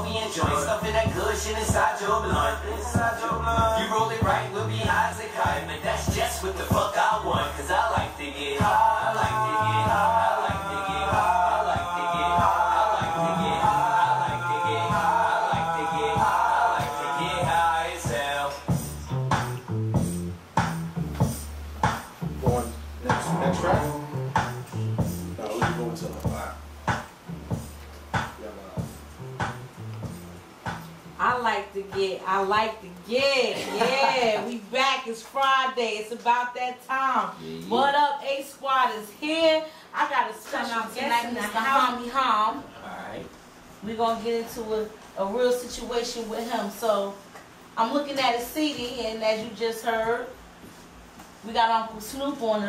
smoking your joint, stuffing that good shit inside your blunt. You roll it right, we'll be high as a kite, but that's just what the fuck I want. Cause I like to get high, I like to get high, I like to get high, I like to get high, I like to get high, I like to get high, I like to get high, I like to get high as hell. Going next track? No, we can go into the line. I like to get, yeah, we back, it's Friday, it's about that time. Yeah. What up, A Squad is here. I got a special guest tonight, Mr. Hommy Hom. Alright. We're gonna get into a real situation with him. So, I'm looking at his CD, and as you just heard, we got Uncle Snoop on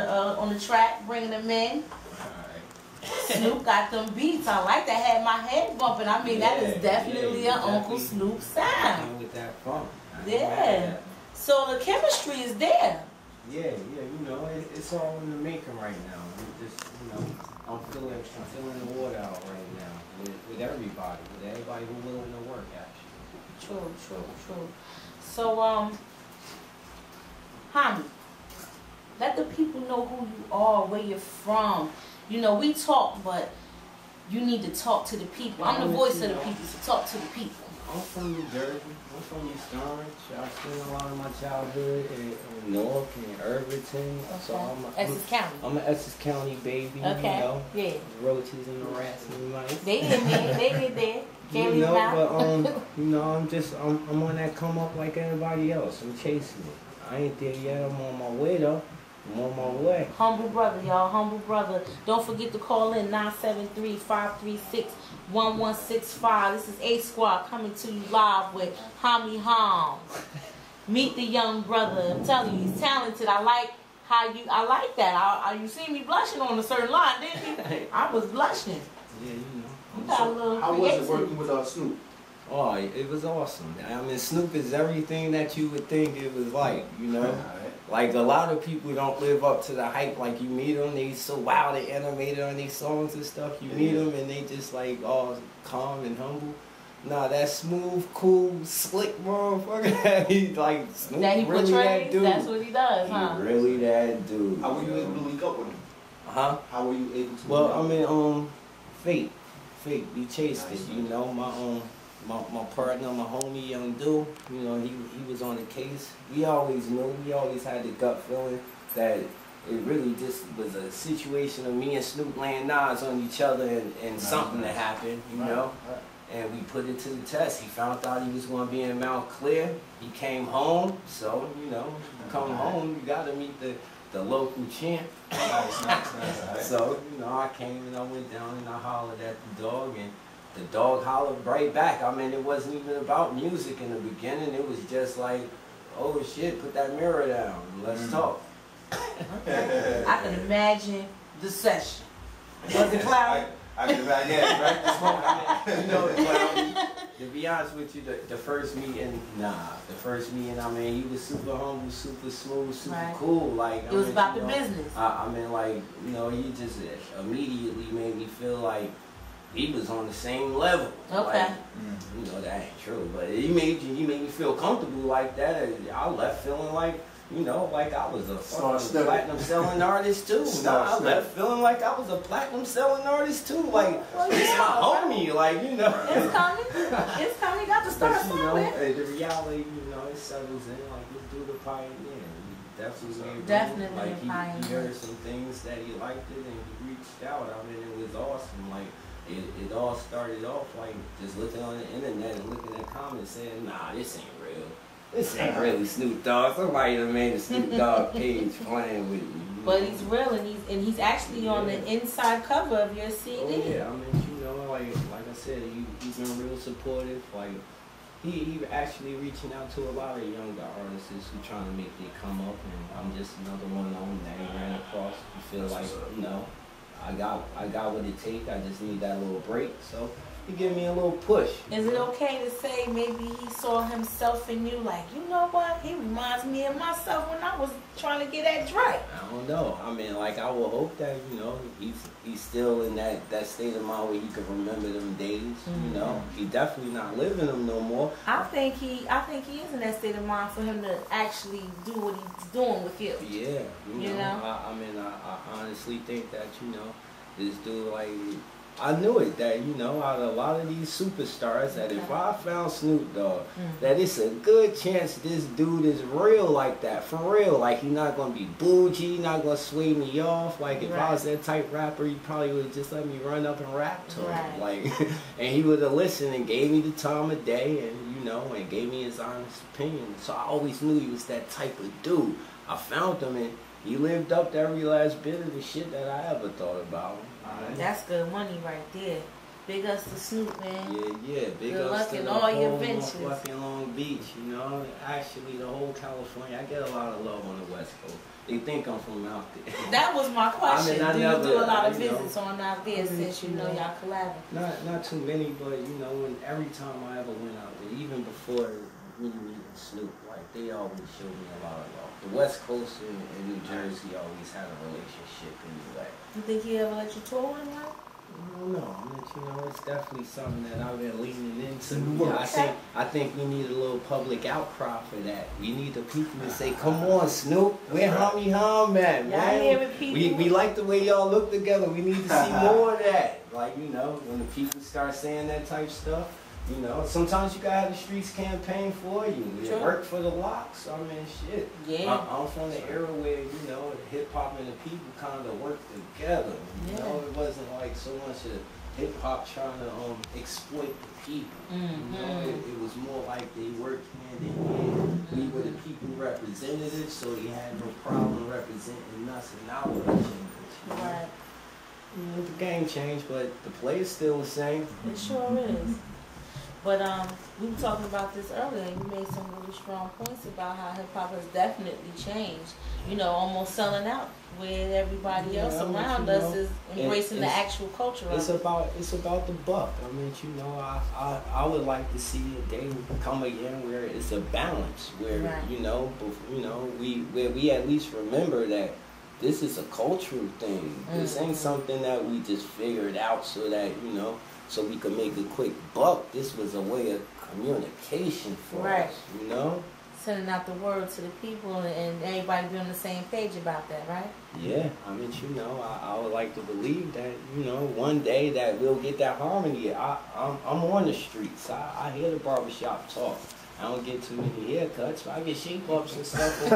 the track, bringing them in. Snoop got them beats. I like that. Had my head bumping. I mean, that is definitely an Uncle Snoop sound. With that funk. Yeah. So the chemistry is there. Yeah, you know, it's all in the making right now. I'm just, you know, I'm feeling the water out right now with everybody who's willing to work actually. True. So Hommy, let the people know who you are, where you're from. You know, we talk, but you need to talk to the people. I'm the voice of the people, so talk to the people. I'm from New Jersey. I'm from East Orange. I spent a lot of my childhood in Newark and Irvington. Okay. So Essex County. I'm an Essex County baby. Okay. You know, yeah. The roaches and the rats and the mice. They in there. They in there. Can't you leave know, out. but you know, I'm on that come up like everybody else. I'm chasing it. I ain't there yet. I'm on my way though. I'm on my way. Humble brother, y'all. Humble brother. Don't forget to call in 973-536-1165. This is A Squad coming to you live with Hommy Hom. Meet the young brother. I'm telling you, he's talented. I like that. You see me blushing on a certain line, didn't you? I was blushing. Yeah, you know. You got a little How was it working with Snoop? Oh, it was awesome. I mean, Snoop is everything that you would think it was like, you know. Like, a lot of people don't live up to the hype. Like, you meet them, they so wild and animated on these songs and stuff. You meet them, and they just, like, all calm and humble. Nah, that smooth, cool, slick motherfucker. He's like, Snoop that he really portrays, that dude. that's what he does, huh? He really that dude. How were you able to link up with him? Huh? How were you able to Well, I mean, Fate, we chased it, you know, my partner, my homie, Young Dude, you know, he was on the case. We always knew, we always had the gut feeling that it really just was a situation of me and Snoop laying knives on each other and something that happened, you know. And we put it to the test. He found out he was going to be in Mount Clear. He came home, so, you know, come home, you got to meet the local champ. So, you know, I came and I went down and I hollered at the dog, and the dog hollered right back. I mean, it wasn't even about music in the beginning. It was just like, oh shit, put that mirror down and let's talk. I can imagine the session. Was it cloudy? I can imagine, yeah, right? You know, to be honest with you, the first meeting, I mean, he was super humble, super smooth, super cool. Like, it was about the business. I mean, like, you know, he just immediately made me feel like he was on the same level. Okay. Like, you know, that ain't true, but he made me feel comfortable like that. I left feeling like, you know, like I was a fucking platinum selling artist too. I left feeling like I was a platinum selling artist too. Like, it's my homie, like, you know. It's coming. It's coming. Got to start somewhere. The reality, you know, it settles in. Like, this dude a pioneer. Definitely like, a pioneer. He heard some things that he liked it and he reached out. I mean, it was awesome. Like, it all started off like just looking on the internet and looking at comments saying, nah, this ain't real. This ain't really Snoop Dogg. Somebody done made a Snoop Dogg page playing with me. But he's real, and he's actually on the inside cover of your CD. Oh yeah, I mean, you know, like I said, he's been real supportive. Like, he actually reaching out to a lot of younger artists who trying to make it come up, and I'm just another one on that he ran across. You feel like, you know, I got what it takes. I just need that little break. So he give me a little push. Is it okay to say maybe he saw himself in you, like, you know what? He reminds me of myself when I was trying to get that Dre. I don't know. I mean, like, I would hope that, you know, he's still in that state of mind where he can remember them days. You know, he definitely not living them no more. I think he is in that state of mind for him to actually do what he's doing with you. Yeah, You know? I mean, I honestly think that, you know, this dude, like, I knew it, that, you know, out of a lot of these superstars, that if I found Snoop Dogg, that it's a good chance this dude is real like that, for real. Like, he not going to be bougie, not going to sway me off. Like, if I was that type rapper, he probably would have just let me run up and rap to him. Like, and he would have listened and gave me the time of day and, you know, and gave me his honest opinion. So I always knew he was that type of dude. I found him and he lived up to every last bit of the shit that I ever thought about him. That's good money right there. Big ups to Snoop, man. Yeah. Big good ups luck to in the all whole your ventures. fucking Long Beach, you know. Actually, the whole California. I get a lot of love on the West Coast. They think I'm from out there. That was my question. I do never, you do a lot of you know, visits on out there since you know y'all collabing? Not too many, but you know, when every time I ever went out there, even before me meeting Snoop, like they always showed me a lot of love. The West Coast and New Jersey always had a relationship anyway. You think he ever let you tour with him? I don't know. I mean, you know, it's definitely something that I've been leaning into. Okay. I think we need a little public outcry for that. We need the people to say, "Come on, Snoop, where Hommy Hom at, man? We like the way y'all look together. We need to see more of that." Like, you know, when the people start saying that type stuff, you know, sometimes you gotta have the streets campaign for you. It worked for the locks. I mean, shit. Yeah. I'm from the era where, you know, hip hop and the people kind of worked together. You know, it wasn't like so much of hip hop trying to exploit the people. You know, it was more like they worked hand in hand. We were the people representatives, so they had no problem representing us and our agendas. Right. You know, the game changed, but the play is still the same. It sure is. But we were talking about this earlier, and you made some really strong points about how hip hop has definitely changed. You know, almost selling out, where everybody else around us is embracing the actual culture. It's about the buck. I mean, you know, I would like to see a day come again where it's a balance, where you know, we at least remember that this is a cultural thing. This ain't something that we just figured out so that, you know, so we could make a quick buck. This was a way of communication for us, you know? Sending out the word to the people and everybody be on the same page about that, right? Yeah, I mean, you know, I would like to believe that, you know, one day that we'll get that harmony. I'm on the streets. I hear the barbershop talk. I don't get too many haircuts, but I get shape-ups and stuff.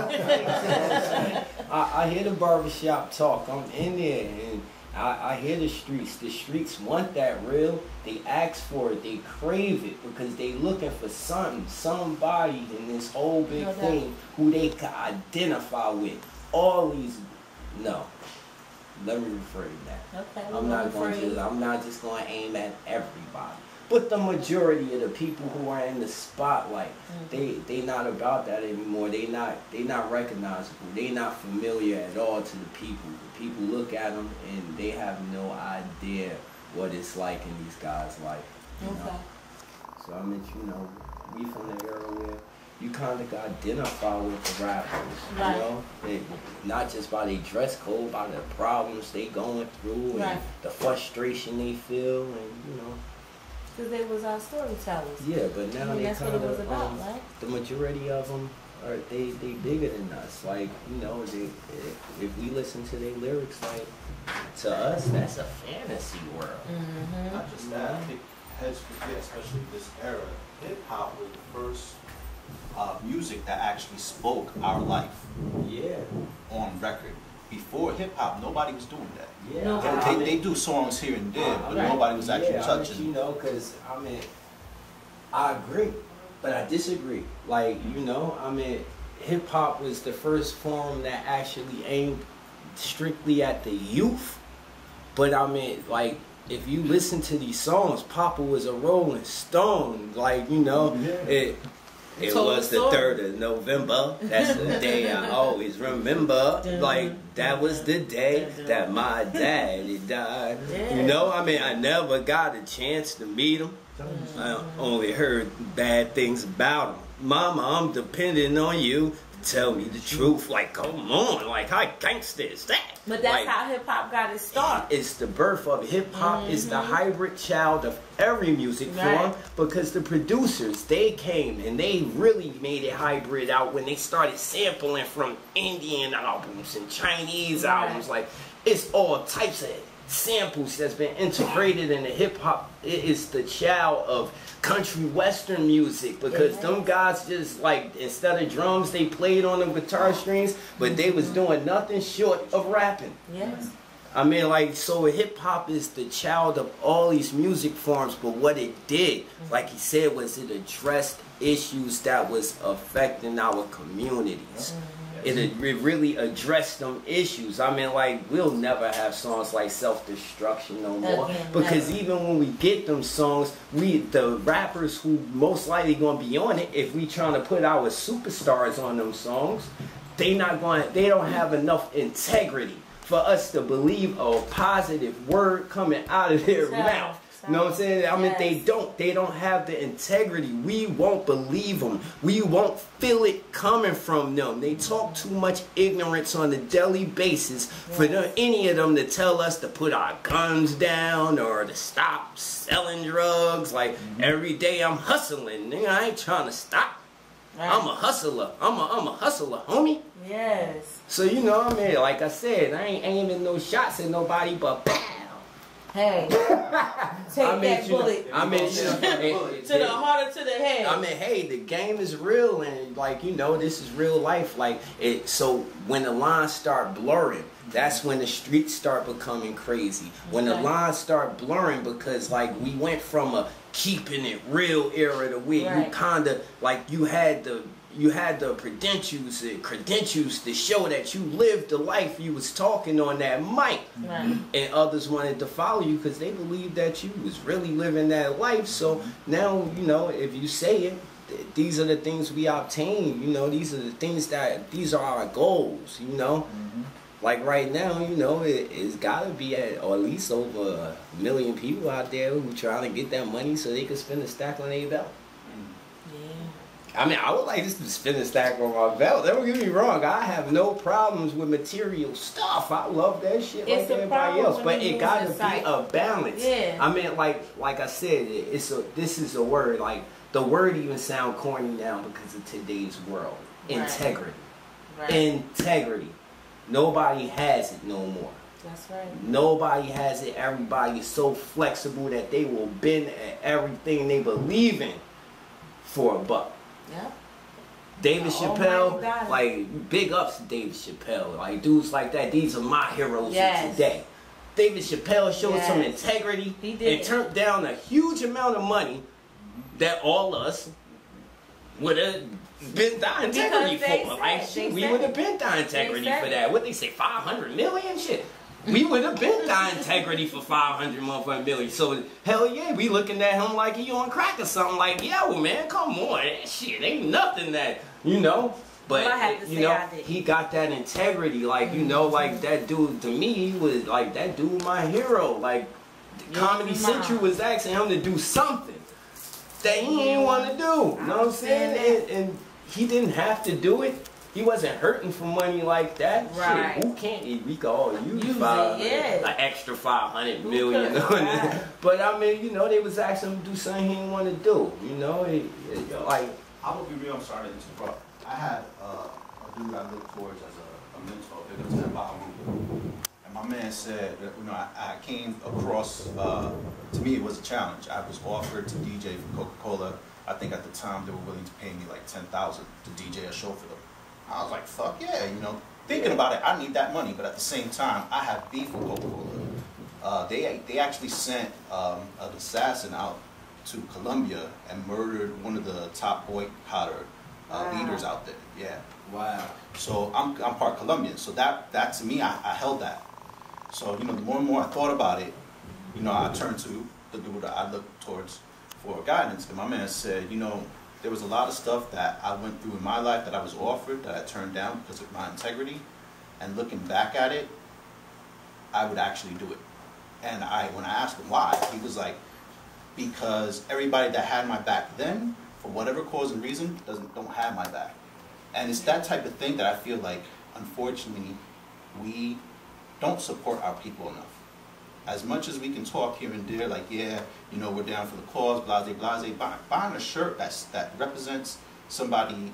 I hear the barbershop talk. I'm in there, and I hear the streets. The streets want that real. They ask for it. They crave it because they looking for something, somebody in this whole big thing who they can identify with. All these, no. Let me rephrase that. Okay. I'm not just going to aim at everybody. But the majority of the people who are in the spotlight, they not about that anymore. They not recognizable. They not familiar at all to the people. The people look at them and they have no idea what it's like in these guys' life. You know? So I mean, you know, we from the era where you kind of identify with the rappers, you know, not just by their dress code, by the problems they going through and the frustration they feel, and you know. Because they was our storytellers. Yeah, but now they that's kind what it was of, about, right? the majority of them are they bigger than us. Like, you know, if we listen to their lyrics, like, to us, that's a fantasy world. Not just that, I think heads forget, especially this era, hip hop was the first music that actually spoke our life on record. Before hip hop, nobody was doing that. Yeah, they do songs here and there, but nobody was actually touching. You know, because I mean, I agree, but I disagree. Like, you know, I mean, hip hop was the first form that actually aimed strictly at the youth. But I mean, like, if you listen to these songs, Papa was a Rolling Stone. Like, you know, It was the 3rd of November. That's the day I always remember. Like, that was the day that my daddy died. You know, I mean, I never got a chance to meet him. I only heard bad things about him. Mama, I'm depending on you to tell me the truth. Like, come on. Like, how gangsta is that? But that's like, how hip-hop got its start. It's the birth of hip-hop. It's the hybrid child of every music form, because the producers, they came and they really made it hybrid out when they started sampling from Indian albums and Chinese albums. Like, it's all types of samples that's been integrated into hip-hop. It is the child of country western music, because them guys just, like, instead of drums, they played on them guitar strings, but they was doing nothing short of rapping. I mean, like, so hip-hop is the child of all these music forms, but what it did, like he said, was it addressed issues that was affecting our communities. It really addressed them issues. I mean, like, we'll never have songs like Self-Destruction no more. Because even when we get them songs, the rappers who most likely gonna be on it, if we trying to put our superstars on them songs, they don't have enough integrity for us to believe a positive word coming out of their mouth. You know what I'm saying? I mean, they don't have the integrity. We won't believe them. We won't feel it coming from them. They talk too much ignorance on a daily basis for any of them to tell us to put our guns down or to stop selling drugs. Like, every day I'm hustling. Nigga, I ain't trying to stop. I'm a hustler. I'm a hustler, homie. So, you know, I mean, like I said, I ain't aiming no shots at nobody, but pow. Hey, take that bullet. I mean, to the heart or to the head. I mean, hey, the game is real, and, like, you know, this is real life. Like, so when the lines start blurring, that's when the streets start becoming crazy. When the lines start blurring, because, like, we went from a keeping it real era to where you kind of, like, you had the credentials to show that you lived the life you was talking on that mic. And others wanted to follow you because they believed that you was really living that life. So now, you know, if you say it, these are the things we obtain, you know, these are our goals, you know. Like right now, you know, it's gotta be at least over 1 million people out there who trying to get that money so they can spend a stack on their belt. I mean, I would like just to spin a stack on my belt. Don't get me wrong. I have no problems with material stuff. I love that shit like everybody else. But it got to be a balance. I mean, like I said, this is a word. Like, the word even sound corny now because of today's world. Integrity. Integrity. Nobody has it no more. That's right. Nobody has it. Everybody is so flexible that they will bend at everything they believe in for a buck. David Chappelle, like, big ups to David Chappelle. Like, dudes like that, these are my heroes of today. David Chappelle showed some integrity and turned down a huge amount of money that all us would have been dying integrity for. Like, shit, we would have been dying integrity for that. What they say, 500 million? Shit. We would have been dying integrity for 500 motherfucking million. So, hell yeah, we looking at him like he on crack or something. Like, yo, man, come on. That shit ain't nothing that, you know. But, you know, he got that integrity. Like, you know, like, that dude, to me, he was, like, that dude my hero. Like, Comedy Central was asking him to do something that he didn't want to do. You know what I'm saying? And he didn't have to do it. He wasn't hurting for money like that. Shit, who can't eat? We could all use an extra 500 million on it. But I mean, you know, they was asking him to do something he didn't want to do. You know, like, I'm gonna be real. I'm sorry to interrupt. I had a dude I looked towards as a mentor, big up to that Bahamu. And my man said, that, you know, I came across. To me, it was a challenge. I was offered to DJ for Coca-Cola. I think at the time they were willing to pay me like $10,000 to DJ a show for them. I was like, fuck yeah, you know. Thinking about it, I need that money, but at the same time, I have beef with Coca-Cola. They actually sent an assassin out to Colombia and murdered one of the top boycotter leaders out there. Yeah. Wow. So I'm part Colombian, so that to me, I held that. So, you know, the more and more I thought about it, you know, I turned to the dude that I looked towards for guidance, and my man said, you know, there was a lot of stuff that I went through in my life that I was offered that I turned down because of my integrity. And looking back at it, I would actually do it. And when I asked him why, he was like, because everybody that had my back then, for whatever cause and reason, don't have my back. And it's that type of thing that I feel like, unfortunately, we don't support our people enough. As much as we can talk here and there, like, yeah, you know, we're down for the cause, blase, blase, buying a shirt that represents somebody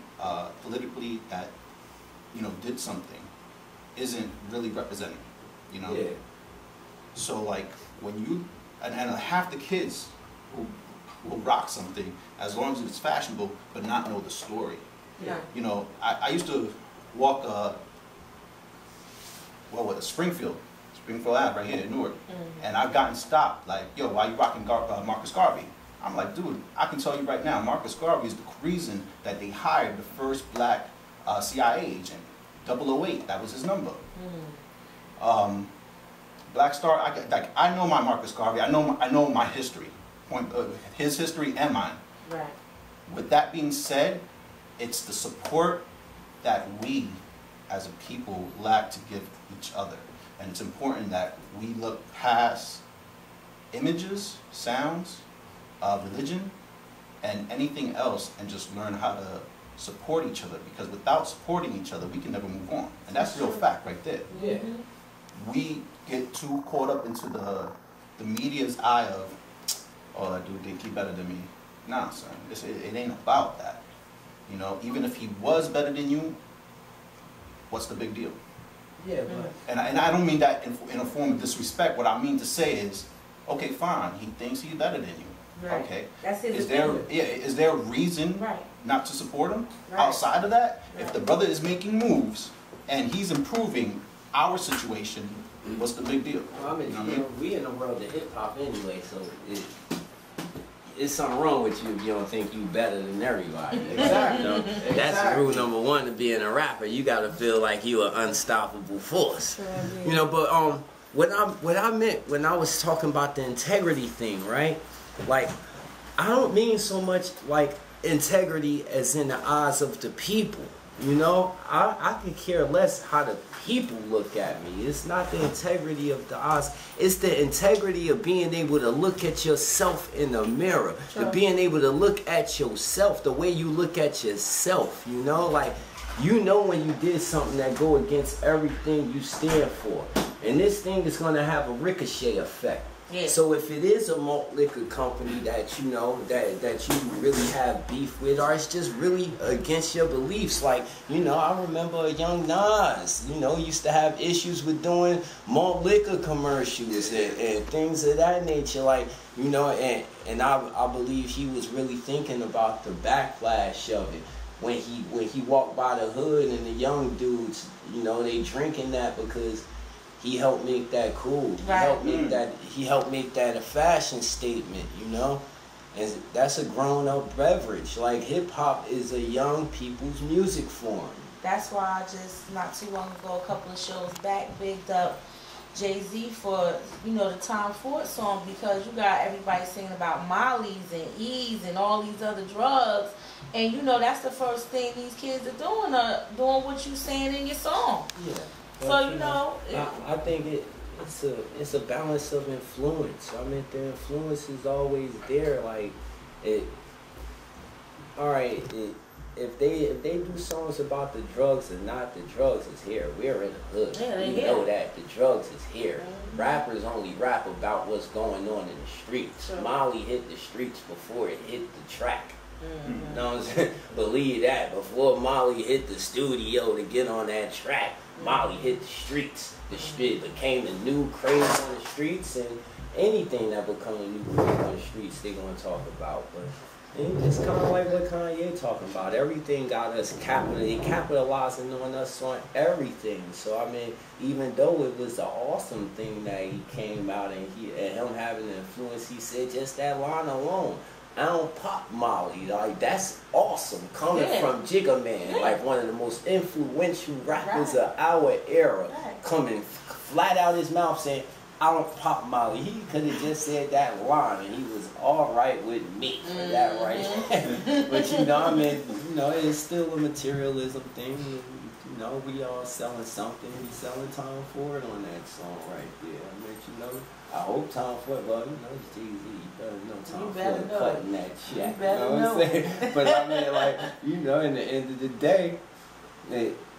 politically that, you know, did something isn't really representing, you know? Yeah. So, like, when you, and half the kids who will rock something as long as it's fashionable, but not know the story. Yeah. You know, I used to walk, Springfield Ave right here in Newark, and I've gotten stopped, like, yo, why you rocking Marcus Garvey? I'm like, dude, I can tell you right now, Marcus Garvey is the reason that they hired the first black CIA agent, 008, that was his number. Black Star, I know my Marcus Garvey, I know my history, his history and mine. Right. With that being said, it's the support that we as a people lack to give each other. And it's important that we look past images, sounds, religion, and anything else and just learn how to support each other. Because without supporting each other, we can never move on. And that's real fact right there. Yeah. We get too caught up into the media's eye of, oh, that dude think he better than me. Nah, son, it ain't about that. You know, even if he was better than you, what's the big deal? Yeah, but And I don't mean that in a form of disrespect. What I mean to say is, okay, fine, he thinks he's better than you. Right. Okay. That's his opinion. Is there a reason not to support him? Right. Outside of that, Right. if the brother is making moves and he's improving our situation, what's the big deal? well, I mean, You know what I you know, we in the world of hip hop anyway, so it's something wrong with you if you don't think you better than everybody. Exactly. You know? That's rule number one to being a rapper. You gotta feel like you an unstoppable force. You know, but what I meant when I was talking about the integrity thing, right? Like, I don't mean so much like integrity as in the eyes of the people. You know, I could care less how the people look at me. It's not the integrity of the eyes. It's the integrity of being able to look at yourself in the mirror. Sure. To being able to look at yourself, the way you look at yourself. You know, like, you know when you did something that go against everything you stand for. And this thing is going to have a ricochet effect. Yeah. So if it is a malt liquor company that you know that you really have beef with, or it's just really against your beliefs, like, you know, I remember a young Nas, you know, used to have issues with doing malt liquor commercials and things of that nature, like, you know, and I believe he was really thinking about the backlash of it when he walked by the hood and the young dudes, you know, they drinking that because he helped make that cool. Right. He helped make that a fashion statement, you know? And that's a grown-up beverage. Like, hip-hop is a young people's music form. That's why I just, not too long ago, a couple of shows back, bigged up Jay-Z for, you know, the Tom Ford song, because you got everybody singing about Molly's and E's and all these other drugs. And, you know, that's the first thing these kids are doing what you saying in your song. Yeah. So, you know, I think it's a balance of influence. I mean, the influence is always there. Like, if they do songs about the drugs and not the drugs is here. We're in the hood. Yeah, we know that the drugs is here. Mm-hmm. Rappers only rap about what's going on in the streets. Sure. Molly hit the streets before it hit the track. Mm-hmm. You know what I'm saying? Believe that. Before Molly hit the studio to get on that track, Molly hit the streets. The street became the new craze on the streets, and anything that becomes a new craze on the streets, they're going to talk about. But it's kind of like what Kanye talking about. Everything got us capitalizing on us on everything. So, I mean, even though it was an awesome thing that he came out and him having an influence, he said just that line alone, I don't pop Molly. Like, that's awesome. Coming from Jigga Man, like one of the most influential rappers of our era, coming flat out his mouth saying, I don't pop Molly. He could have just said that line and he was all right with me for that, right? But you know, I mean, you know, it's still a materialism thing. You know, we all selling something. We selling Tom Ford on that song right there. I mean, you know, I hope Tom Ford, well, you know, it's Jay-Z. You better know Tom Ford cutting that check. You know what I'm saying? But I mean, like, you know, in the end of the day,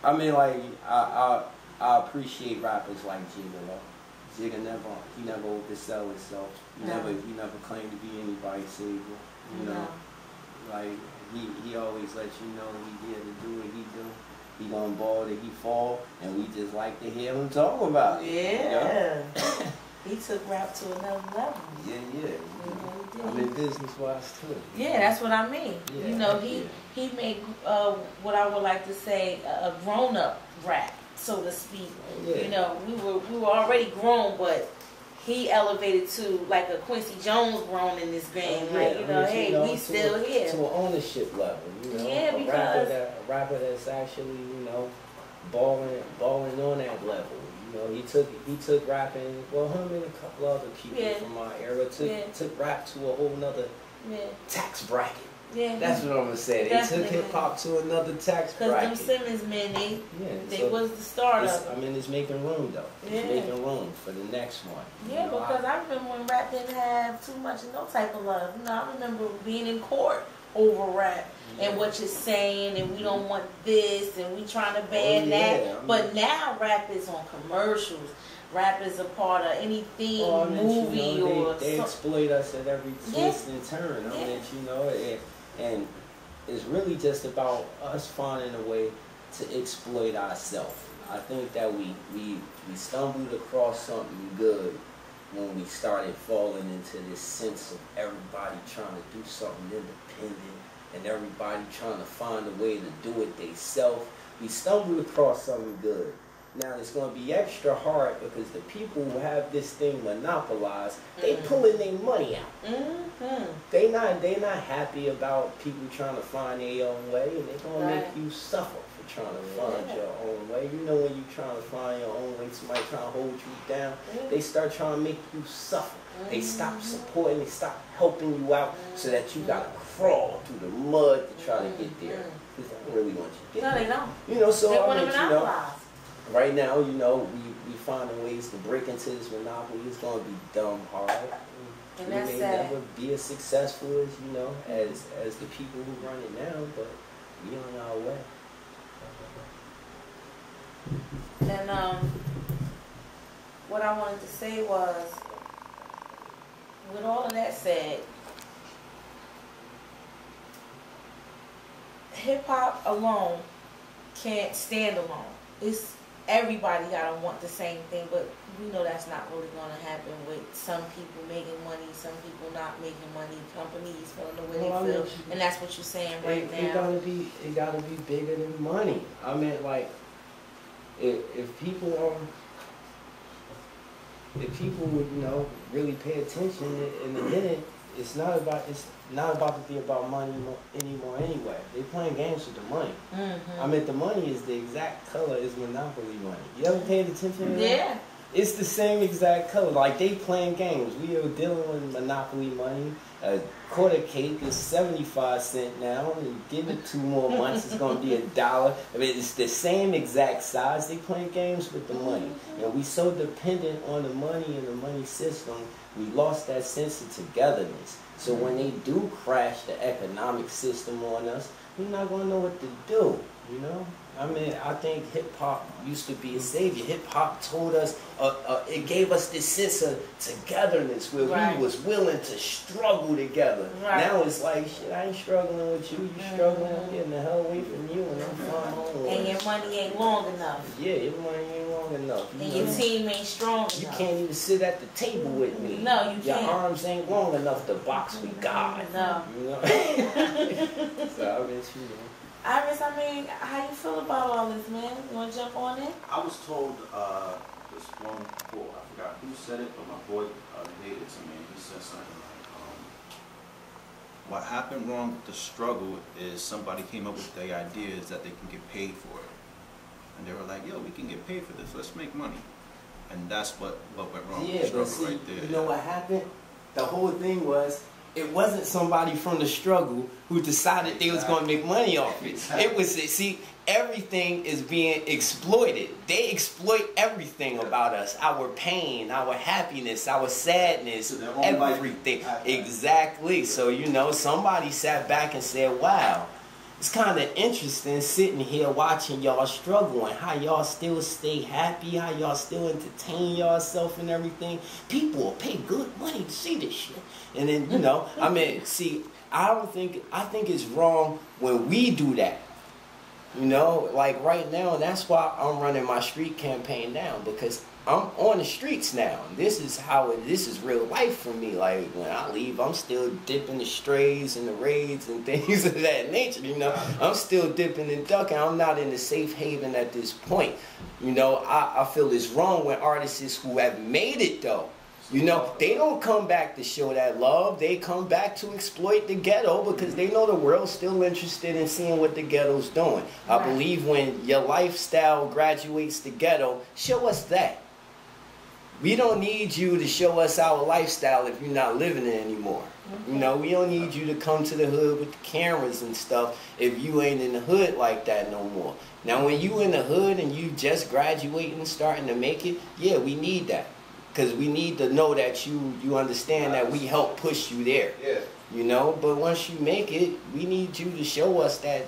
I mean, like, I appreciate rappers like Jigga. Jigga never oversell himself. He never claimed to be anybody's savior. You know, like he always lets you know he here to do what he do. He gonna ball till he fall, and we just like to hear him talk about it. Yeah. You know? He took rap to another level. Yeah. I mean, business-wise too. Yeah, that's what I mean. Yeah, you know, he made what I would like to say a grown-up rap, so to speak. Yeah. You know, we were already grown, but he elevated to like a Quincy Jones grown in this game. Yeah, like, you know, hey, we still here. To an ownership level, you know. Yeah, because a rapper that's actually, you know, balling on that level. You know, he took rapping. Well, him and a couple other people from our era took rap to a whole nother tax bracket. Yeah, that's what I'm gonna say. They took hip hop to another tax bracket. Because them Simmons men, they was the start of it. I mean, it's making room though. It's making room for the next one. Yeah, because I remember when rap didn't have too much of no type of love. You know, I remember being in court over rap and what you're saying, and we don't want this, and we trying to ban that. But now rap is on commercials. Rap is a part of anything, movie, you know, or they exploit us at every twist and turn. I mean, you know, and it's really just about us finding a way to exploit ourselves. I think that we stumbled across something good when we started falling into this sense of everybody trying to do something independent and everybody trying to find a way to do it themselves. We stumbled across something good. Now it's going to be extra hard because the people who have this thing monopolized, they pulling their money out. They not happy about people trying to find their own way, and they're going to make you suffer for trying to find your own way. You know, when you trying to find your own way, somebody trying to hold you down, they start trying to make you suffer. They stop supporting, they stop helping you out so that you got to crawl through the mud to try to get there. Because they don't really want you to get there. No, they don't. You know, so they I want mean, to monopolize. Right now, you know, we finding ways to break into this monopoly. It's going to be dumb hard. And we may never be as successful as, you know, as the people who run it now, but we on our way. And what I wanted to say was, with all of that said, hip hop alone can't stand alone. It's everybody gotta want the same thing, but we know that's not really gonna happen with some people making money, some people not making money, companies feeling the way they feel, and that's what you're saying right now. It gotta be bigger than money. I mean, like, if people would, you know, really pay attention in a minute, it's not about to be about money anymore anyway. They playing games with the money. I mean, the money is the exact color as Monopoly money. You ever paid attention to that? Yeah. It's the same exact color. Like, they playing games. We are dealing with Monopoly money. A quarter cake is 75 cents now. And give it 2 more months, it's going to be $1. I mean, it's the same exact size. They playing games with the money. And we so dependent on the money and the money system, we lost that sense of togetherness. So when they do crash the economic system on us, we're not going to know what to do, you know? I mean, I think hip-hop used to be a savior. Hip-hop told us, it gave us this sense of togetherness where we was willing to struggle together. Now it's like, shit, I ain't struggling with you. You struggling, I'm getting the hell away from you, and I'm fine on. And your money ain't long enough. Yeah, your money ain't long enough. And your team ain't strong enough. You can't even sit at the table with me. No, you can't. Your arms ain't long enough to box with God. No. You know? So, I mean, you know. Iris, I mean, how you feel about all this, man? You want to jump on it? I was told this one quote, I forgot who said it, but my boy related to me. He said something like, what happened wrong with the struggle is somebody came up with the ideas that they can get paid for it. And they were like, yo, we can get paid for this, let's make money. And that's what went wrong. Yeah, but see, right there. you know what happened? The whole thing was, it wasn't somebody from the struggle who decided they was going to make money off it. Exactly. It was, see, everything is being exploited. They exploit everything about us. Our pain, our happiness, our sadness, everything. Exactly. So, you know, somebody sat back and said, wow, it's kind of interesting sitting here watching y'all struggle and how y'all still stay happy, how y'all still entertain yourself and everything. People will pay good money to see this shit. And then, you know, I mean, see, I think it's wrong when we do that. You know, like right now, that's why I'm running my street campaign now, because I'm on the streets now. This is real life for me. Like when I leave, I'm still dipping the strays and the raids and things of that nature. You know, I'm still dipping and ducking. I'm not in the safe haven at this point. You know, I feel it's wrong when artists who have made it though, you know, they don't come back to show that love. They come back to exploit the ghetto because they know the world's still interested in seeing what the ghetto's doing. I believe when your lifestyle graduates the ghetto, show us that. We don't need you to show us our lifestyle if you're not living it anymore. You know, we don't need you to come to the hood with the cameras and stuff if you ain't in the hood like that no more. Now, when you in the hood and you just graduating and starting to make it, yeah, we need that. Because we need to know that you understand that we help push you there. Yeah. You know, but once you make it, we need you to show us that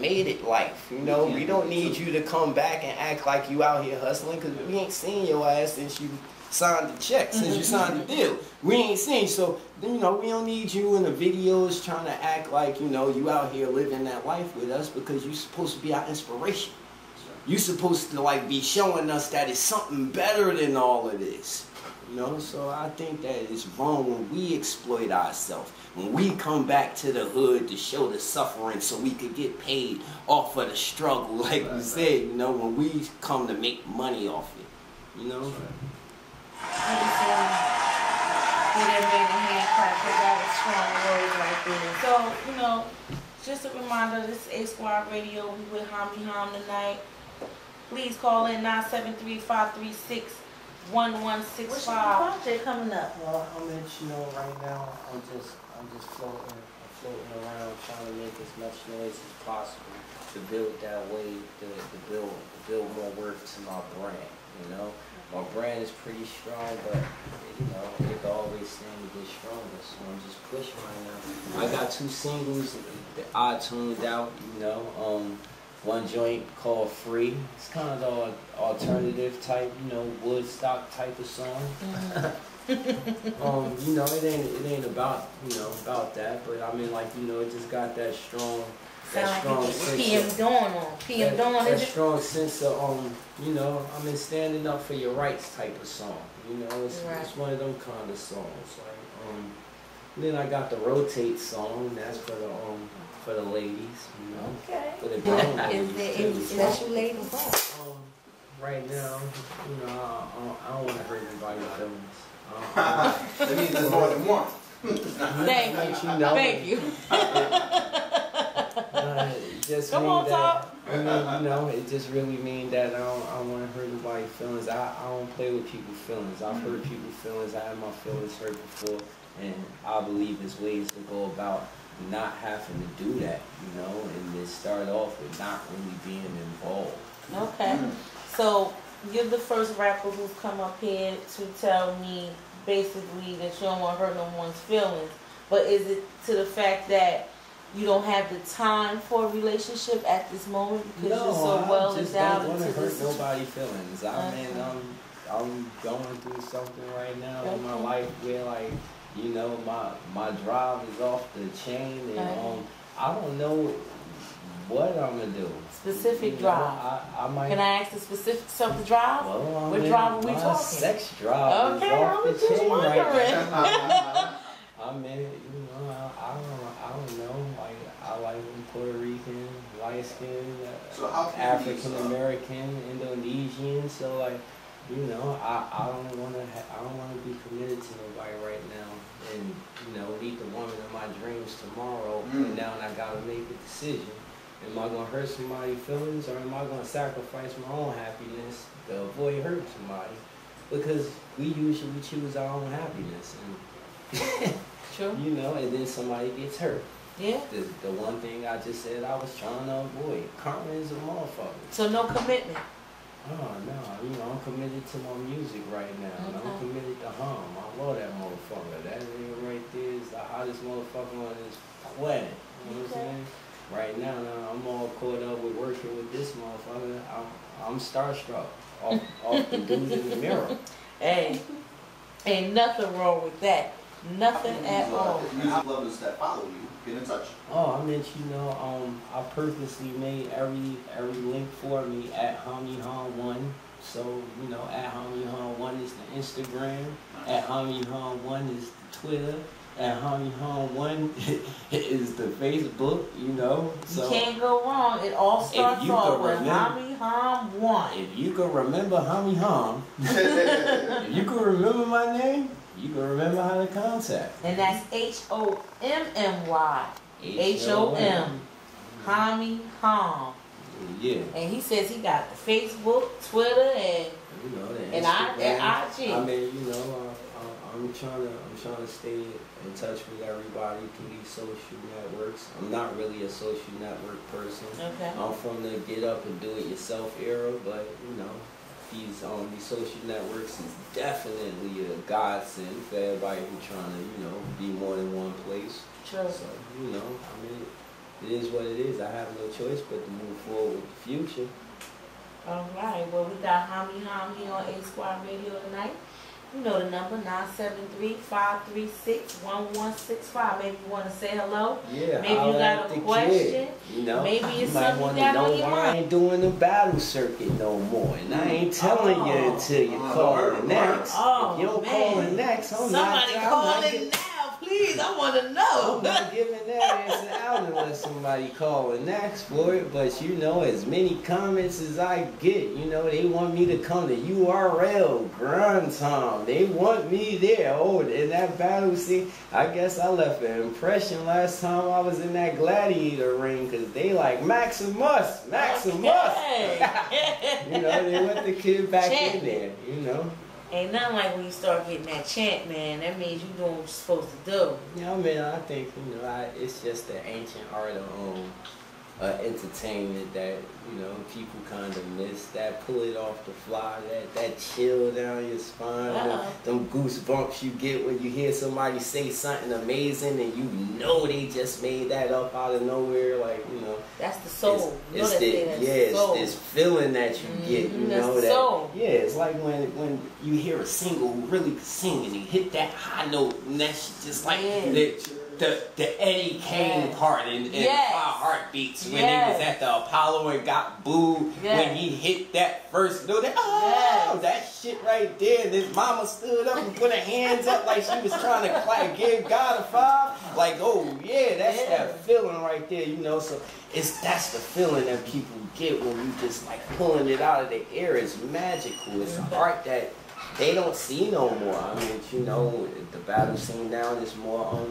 made it life. You know, we don't need you to come back and act like you out here hustling, because we ain't seen your ass since you signed the check, since you signed the deal. We ain't seen. So, you know, we don't need you in the videos trying to act like, you know, you out here living that life with us, because you're supposed to be our inspiration. You're supposed to like be showing us that it's something better than all of this. You know, so I think that it's wrong when we exploit ourselves. When we come back to the hood to show the suffering so we could get paid off of the struggle, like you said, you know, when we come to make money off it. You know? So, you know, just a reminder, this is A Squad Radio. We with Hommy Hom tonight. Please call in 973-536-1165. What's your project coming up? Well, I'll let you know right now. I'm just floating around trying to make as much noise as possible to build that way, to build more work to my brand. You know, my brand is pretty strong, but you know, it can always stand to get stronger. So I'm just pushing right now. I got 2 singles that I tuned out. You know, one joint called Free. It's kind of the alternative type, you know, Woodstock type of song. You know, it ain't about, you know, about that, but I mean, like, you know, it just got that strong sense PM Dawn on. PM Dawn, that strong sense of, you know, I mean, standing up for your rights type of song. You know, it's one of them kind of songs. Like, then I got the Rotate song. That's for the ladies, you know. Okay. For the grown ladies. Is there any special ladies? Right now, you know, I don't want to hurt anybody's feelings. That means there's more than one. Thank you. Thank you. Just come on, talk. I mean, you know, it just really means that I don't want to hurt anybody's feelings. I don't play with people's feelings. I've hurt people's feelings. I had my feelings hurt before, and I believe there's ways to go about not having to do that, you know, and it started off with not really being involved. Okay. So you're the first rapper who's come up here to tell me basically that you don't want to hurt no one's feelings. But is it to the fact that you don't have the time for a relationship at this moment because you're so well endowed into this? I just don't want to hurt nobody's feelings. I mean, I'm going through something right now in my life where, like, you know, my drive is off the chain, and I don't know what I'm gonna do. Specific drive. I might. Can I ask the specifics of the drive? Well, what drive are we talking? Sex drive. Okay, I was just wondering. I mean, you know, I don't know. Like, I like them Puerto Rican, light skin, African American, Indonesian. So, like, you know, I don't want to be committed to nobody right now, and you know, meet the woman of my dreams tomorrow. And now I gotta make a decision. Am I gonna hurt somebody's feelings, or am I gonna sacrifice my own happiness to avoid hurting somebody? because we usually choose our own happiness, and True. you know, and then somebody gets hurt. Yeah. The one thing I just said I was trying to avoid. Karma is a motherfucker. So no commitment. Oh no, you know, I'm committed to my music right now. And I'm Okay. committed to Hom. I love that motherfucker. That nigga right there is the hottest motherfucker on this planet. You know what I'm saying? Right now, I'm all caught up with working with this motherfucker. I'm starstruck off the dude in the mirror. Hey, ain't nothing wrong with that. Nothing at all. Music lovers that follow you, get in touch. Oh, I meant, you know, I purposely made every link for me at Hommy Hom 1. So, you know, at Hommy Hom 1 is the Instagram, at Hommy Hom 1 is the Twitter, at Hommy Hom 1 is the Facebook, you know. So You can't go wrong. It all starts you off can with remember- Hommy Hom 1. if you can remember Hommy Hom, if you can remember my name, you can remember how to contact. And that's Hommy. H-O-M. Hommy Hom. Yeah. And he says he got the Facebook, Twitter, and You know, the And IG. I mean, you know, I'm trying to stay in touch with everybody through these social networks. I'm not really a social network person. Okay. I'm from the get up and do it yourself era, but you know, these social networks is definitely a godsend for everybody who's trying to, you know, be more than one place. True. So, you know, I mean, it is what it is. I have no choice but to move forward with the future. All right. Well, we got Hommy Hom here on A Squad Radio tonight. You know the number, 973-536-1165. Maybe you want to say hello. Yeah, Maybe you got a question. You know, Maybe it's might something you wanna got know on your why I mind. ain't doing the battle circuit no more, and I ain't telling you until you call the next. Oh, if you don't man. call the next, Somebody call it now, please. I want to know. I'm not giving that answer out unless somebody call the next for it. But you know, as many comments as I get, you know, they want me to come to URL Grind Time. They want me there. Oh, in that battle scene, I guess I left an impression last time I was in that gladiator ring, because they like Maximus. Okay. You know, they want the kid back Chant. in there, you know. Ain't nothing like when you start getting that chant, man. That means you doing what you're supposed to do. Yeah, I mean, I think, you know, it's just the ancient art of entertainment that, you know, people kind of miss. That pull it off the fly, that chill down your spine, them goosebumps you get when you hear somebody say something amazing and you know they just made that up out of nowhere, like, you know. That's the soul. It's this feeling that you get, you that's know, the that soul. yeah, it's like when you hear a singer who really can sing and he hit that high note, and that's just like the Eddie Kane part in 5 Heartbeats when he was at the Apollo and got booed when he hit that first note. That shit right there. And his mama stood up and put her hands up like she was trying to give God a 5. Like, oh yeah, that's that feeling right there, you know. So that's the feeling that people get when you just like pulling it out of the air. It's magical. It's an art that they don't see no more. I mean, you know, the battle scene now is more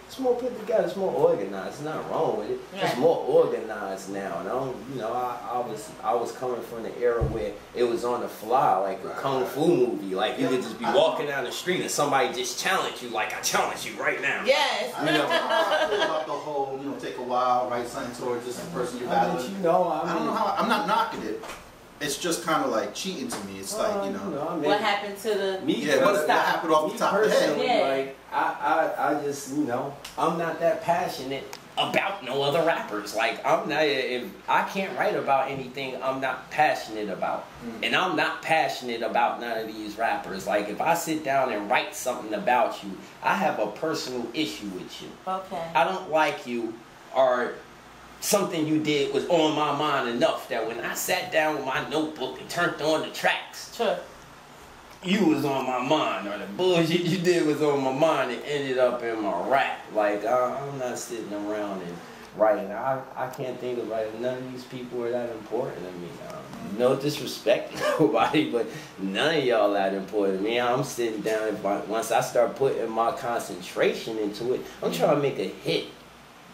it's more put together, it's more organized. It's not wrong with it. It's more organized now. And I was coming from the era where it was on the fly, like a kung fu movie. Like you could just be walking down the street and somebody just challenge you, like I challenge you right now. Yes. You know, I feel about the whole, you know, take a while, write something towards this person you're battling. You know, I don't know how. I'm not knocking it. It's just kind of like cheating to me. It's like, you know. I mean, What happened to the what happened off the top of the head? Like, I just, you know, I'm not that passionate about no other rappers. Like, I'm not, if I can't write about anything I'm not passionate about. And I'm not passionate about none of these rappers. Like, if I sit down and write something about you, I have a personal issue with you. Okay. I don't like you, or something you did was on my mind enough that when I sat down with my notebook and turned on the tracks, you was on my mind, or the bullshit you did was on my mind and ended up in my rap. Like, I'm not sitting around and writing. I can't think of it. None of these people are that important to me. No disrespect to nobody, but none of y'all that important to me. I'm sitting down, once I start putting my concentration into it, I'm trying to make a hit.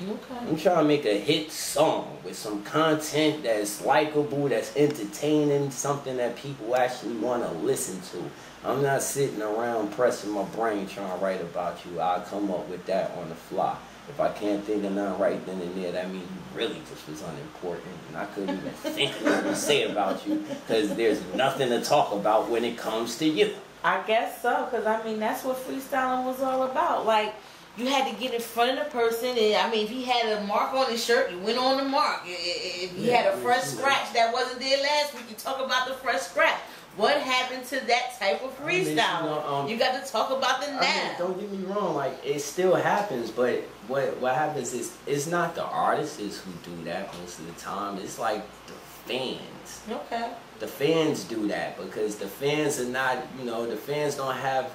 Okay. I'm trying to make a hit song with some content that's likable, that's entertaining, something that people actually want to listen to. I'm not sitting around pressing my brain trying to write about you. I'll come up with that on the fly. If I can't think of nothing right then and there, that means you really just was unimportant. And I couldn't even think of what to say about you because there's nothing to talk about when it comes to you. I guess so, because I mean, that's what freestyling was all about. Like, you had to get in front of the person, and I mean, if he had a mark on his shirt, you went on the mark. If he had a fresh scratch that wasn't there last week, you talk about the fresh scratch. What happened to that type of freestyle? You got to talk about the now. Don't get me wrong, like it still happens, but what happens is it's not the artists who do that most of the time. It's like the fans. Okay. The fans do that because the fans are not, the fans don't have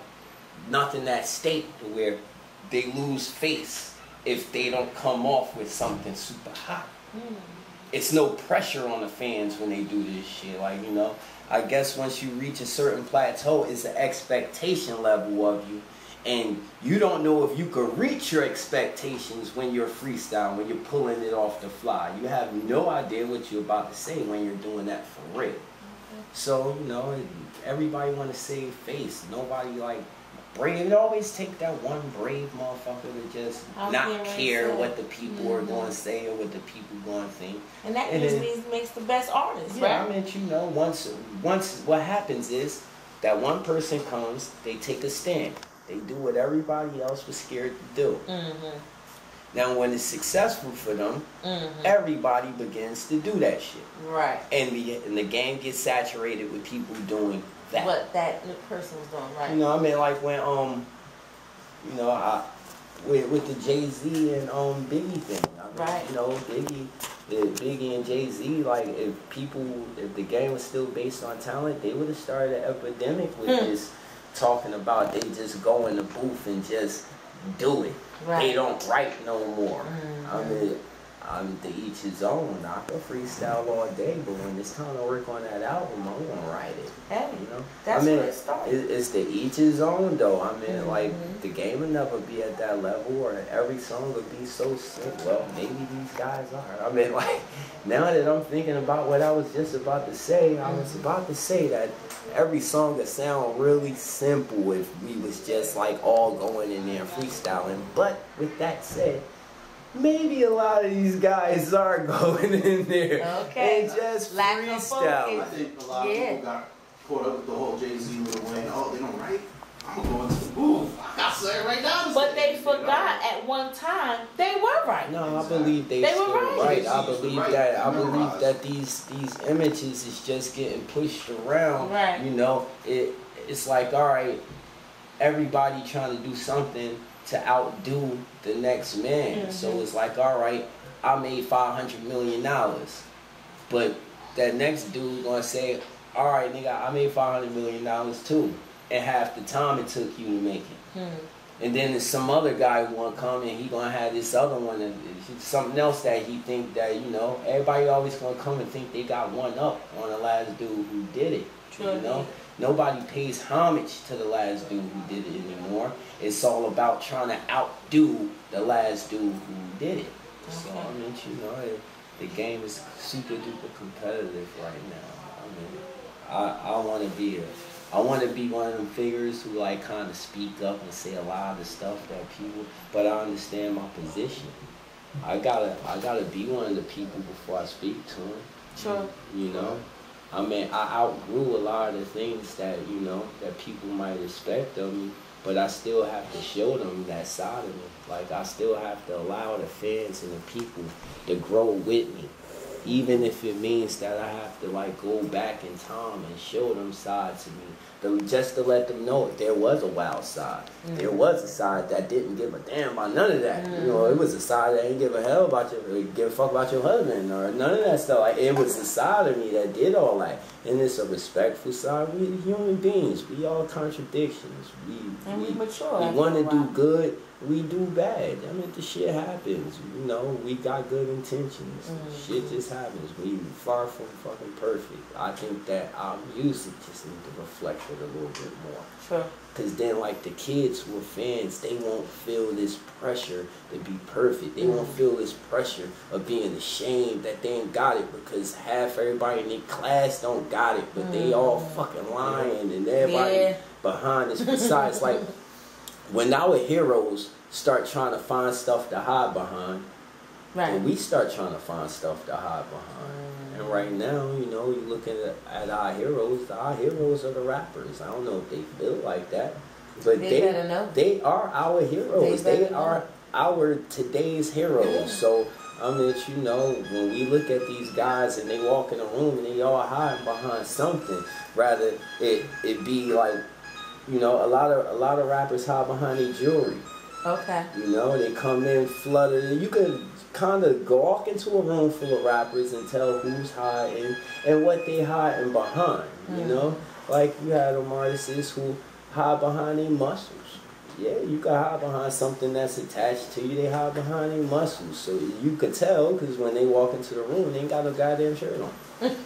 nothing at stake where they lose face if they don't come off with something super hot. It's no pressure on the fans when they do this shit. Like, I guess once you reach a certain plateau, it's an expectation level of you. And you don't know if you could reach your expectations when you're freestyling, when you're pulling it off the fly. You have no idea what you're about to say when you're doing that for real. So, everybody want to save face. Nobody like brave. It always take that one brave motherfucker to just not care what the people are going to say or what the people going to think. And that usually makes the best artists, right? I mean, once what happens is that one person comes, they take a stand. They do what everybody else was scared to do. Now, when it's successful for them, everybody begins to do that shit. Right. And the game gets saturated with people doing that. What that person was doing, right? I mean, like when with the Jay-Z and Biggie thing. I mean, right. Biggie and Jay-Z, like if the game was still based on talent, they would have started an epidemic with this talking about they just go in the booth and just do it. Right. They don't write no more. I mean, I'm to each his own. I can freestyle all day, but when it's time to work on that album, I'm gonna write it. Hey, that's where it started. It's to each his own, though. I mean, like the game will never be at that level, or every song would be so sick. Well, maybe these guys are. I mean, like now that I'm thinking about what I was just about to say, I was about to say that every song would sound really simple if we was just like all going in there freestyling. But with that said, maybe a lot of these guys are going in there and just freestyle. I think a lot of people got caught up with the whole Jay-Z Lil Wayne. Oh, they don't write? I'm going to the booth. I got to say it right now. But they forgot at one time they were right. No, I believe they still were right. I believe that these images is just getting pushed around. Right. It's like, all right, everybody trying to do something to outdo the next man. So it's like, all right, I made $500 million, but that next dude gonna say, all right, nigga, I made $500 million too, and half the time it took you to make it. And then there's some other guy who wanna come and he gonna have this other one, and something else that he think that everybody always gonna come and think they got one up on the last dude who did it. Nobody pays homage to the last dude who did it anymore. It's all about trying to outdo the last dude who did it. So I mean, the game is super duper competitive right now. I mean, I want to be one of them figures who like kind of speak up and say a lot of the stuff that people. But I understand my position. I gotta be one of the people before I speak to them. Sure. I mean, I outgrew a lot of the things that, that people might expect of me, but I still have to show them that side of me. Like, I still have to allow the fans and the people to grow with me, even if it means that I have to, like, go back in time and show them sides of me, just to let them know if there was a wild side. There was a side that didn't give a damn about none of that. It was a side that didn't give a hell about give a fuck about your husband or none of that stuff. Like, it was a side of me that did all that. And it's a respectful side. We're human beings. We all contradictions. We mature. We want to do good, we do bad. I mean, the shit happens. You know, we got good intentions. Shit just happens. We far from fucking perfect. I think that our music just need to reflect it a little bit more. Sure. Because then, like, the kids who are fans, they won't feel this pressure to be perfect. They won't feel this pressure of being ashamed that they ain't got it, because half everybody in their class don't got it, but they all fucking lying and everybody behind us. Besides, like, when our heroes start trying to find stuff to hide behind, when we start trying to find stuff to hide behind. And right now, you know, you looking at our heroes are the rappers. I don't know if they feel like that, but they are our heroes. They are our today's heroes. So I mean, you know, when we look at these guys and they walk in a room and they all hiding behind something, rather it be like, you know, a lot of rappers hide behind their jewelry. Okay. You know, they come in flooded. You could kind of walk into a room full of rappers and tell who's hiding and what they hiding behind. You know, like you had them artists who hide behind their muscles. Yeah, you can hide behind something that's attached to you. They hide behind their muscles, so you could tell, because when they walk into the room, they ain't got no goddamn shirt on.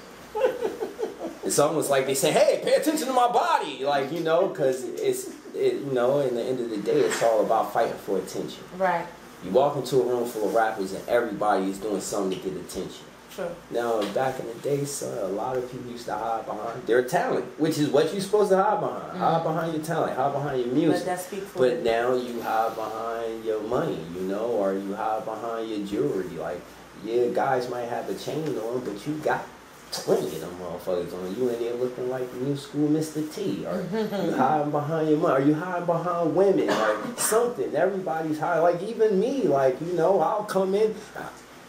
It's almost like they say, "Hey, pay attention to my body," like, you know, because you know, in the end of the day, it's all about fighting for attention. Right. You walk into a room full of rappers and everybody is doing something to get attention. True. Now, back in the day, son, a lot of people used to hide behind their talent, which is what you're supposed to hide behind. Hide behind your talent, hide behind your music. But now you hide behind your money, you know, or you hide behind your jewelry. Like, yeah, guys might have a chain on, but you got 20 of them motherfuckers on you, and they're looking like new school Mr. T. Or you hiding behind your money, or you hiding behind women, or something. Everybody's hiding. Like, even me, like, you know, I'll come in.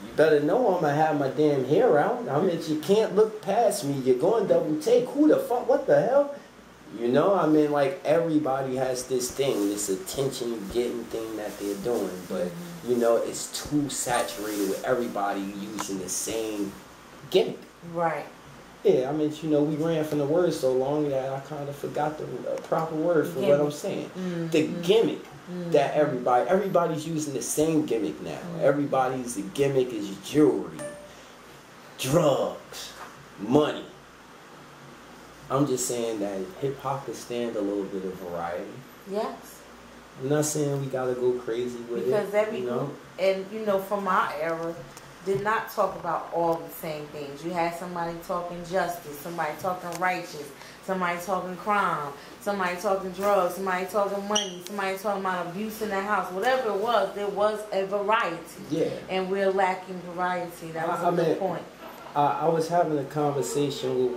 You better know I'm gonna have my damn hair out. I mean, you can't look past me. You're going double take. Who the fuck? What the hell? You know, I mean, like, everybody has this thing, this attention-getting thing that they're doing. But, you know, it's too saturated with everybody using the same gimmick. Right. Yeah, I mean, you know, we ran from the word so long that I kind of forgot the proper word for what I'm saying. The gimmick. That everybody's using the same gimmick now. Everybody's gimmick is jewelry, drugs, money. I'm just saying that hip hop could stand a little bit of variety. Yes. I'm not saying we gotta go crazy with because it. Because and you know, from our era, did not talk about all the same things. You had somebody talking justice, somebody talking righteous, somebody talking crime, somebody talking drugs, somebody talking money, somebody talking about abuse in the house. Whatever it was, there was a variety. Yeah. And we're lacking variety. That was a good point. I was having a conversation with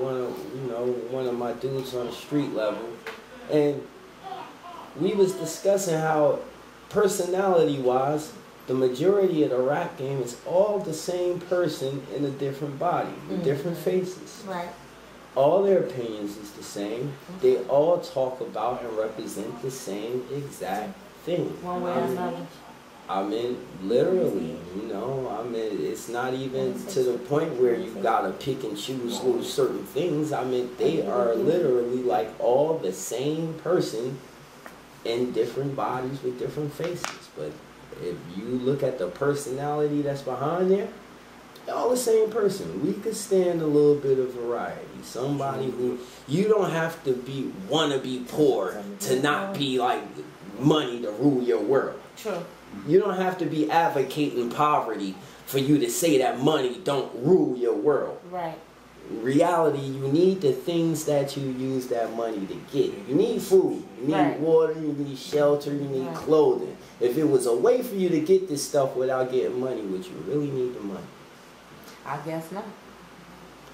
one of my dudes on the street level, and we was discussing how personality-wise, the majority of the rap game is all the same person in a different body, with different faces. Right. All their opinions is the same. They all talk about and represent the same exact thing. One way or another. I mean, literally, you know, I mean, it's not even to the point where you gotta pick and choose little certain things. I mean, they are literally like all the same person in different bodies with different faces. But if you look at the personality that's behind there, they're all the same person. We could stand a little bit of variety. Somebody who, you don't have to wanna be poor to not be like money to rule your world. True. You don't have to be advocating poverty for you to say that money don't rule your world. Right. In reality, you need the things that you use that money to get. You need food, you need water, you need shelter, you need clothing. If it was a way for you to get this stuff without getting money, would you really need the money? I guess not.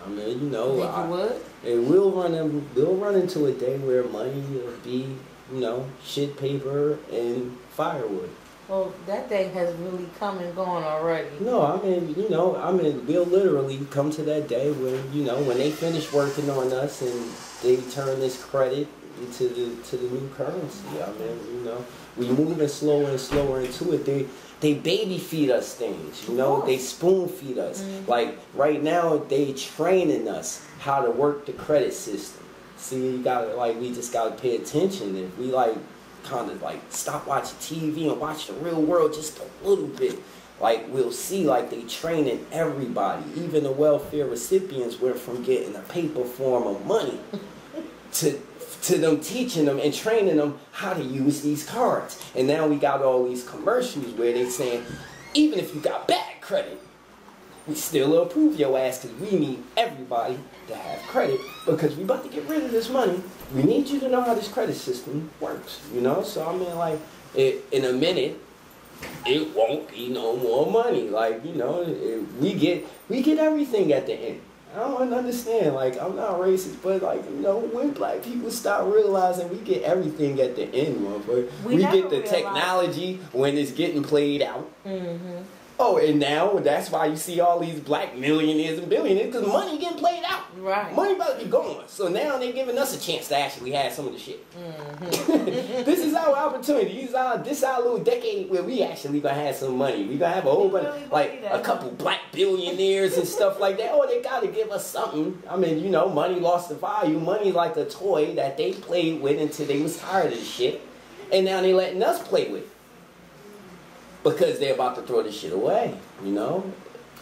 I mean, you know, think you would? And we'll run into a day where money will be, you know, shit paper and firewood. Well, that day has really come and gone already. No, I mean, you know, we'll literally come to that day when, you know, when they finish working on us and they turn this credit into the new currency. I mean, you know, we moving slower and slower into it. They baby feed us things, you know, they spoon feed us. Like right now, they training us how to work the credit system. See, you gotta, like, we just gotta pay attention. If we like kind of like stop watching TV and watch the real world just a little bit, like we'll see like they training everybody, even the welfare recipients went from getting a paper form of money to them teaching them and training them how to use these cards. And now we got all these commercials where they saying, even if you got bad credit, we still approve your ass because we need everybody to have credit because we about to get rid of this money. We need you to know how this credit system works, you know? So I mean, like, in a minute, it won't be no more money. Like, you know, we get everything at the end. I don't understand, like, I'm not racist, but, like, you know, when black people start realizing we get everything at the end, motherfucker. We get the technology when it's getting played out. Mm-hmm. Oh, and now that's why you see all these black millionaires and billionaires, because money getting played out. Right. Money about to be gone. So now they're giving us a chance to actually have some of the shit. Mm-hmm. This is our opportunity. This is our little decade where we actually gonna have some money. We gonna have a whole bunch, really like a couple black billionaires and stuff like that. Oh, they gotta give us something. I mean, you know, money lost the value. Money like a toy that they played with until they was tired of the shit, and now they letting us play with it. Because they're about to throw this shit away, you know?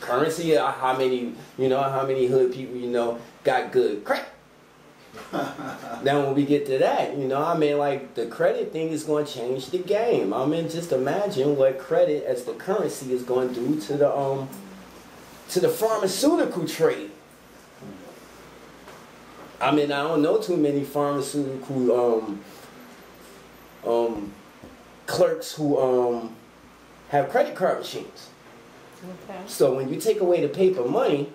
Currency, how many hood people, you know, got good credit? Now when we get to that, you know, I mean, like, the credit thing is going to change the game. I mean, just imagine what credit as the currency is going to do to the pharmaceutical trade. I mean, I don't know too many pharmaceutical clerks who have credit card machines. Okay. So when you take away the paper money,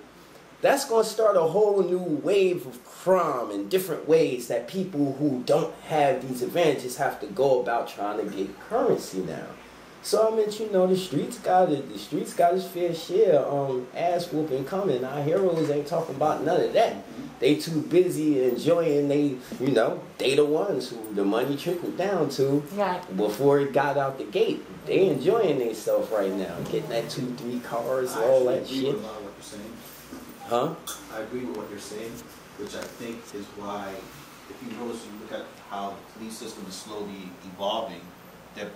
that's going to start a whole new wave of crime in different ways that people who don't have these advantages have to go about trying to get currency now. So I mean, you know, the streets got its fair share ass whooping coming. Our heroes ain't talking about none of that. They too busy enjoying they the ones who the money trickled down to before it got out the gate. They enjoying themselves right now, getting that 2-3 cars, all that shit. With a lot of what you're saying. Huh? I agree with what you're saying, which I think is why, if you notice, you look at how the police system is slowly evolving, they're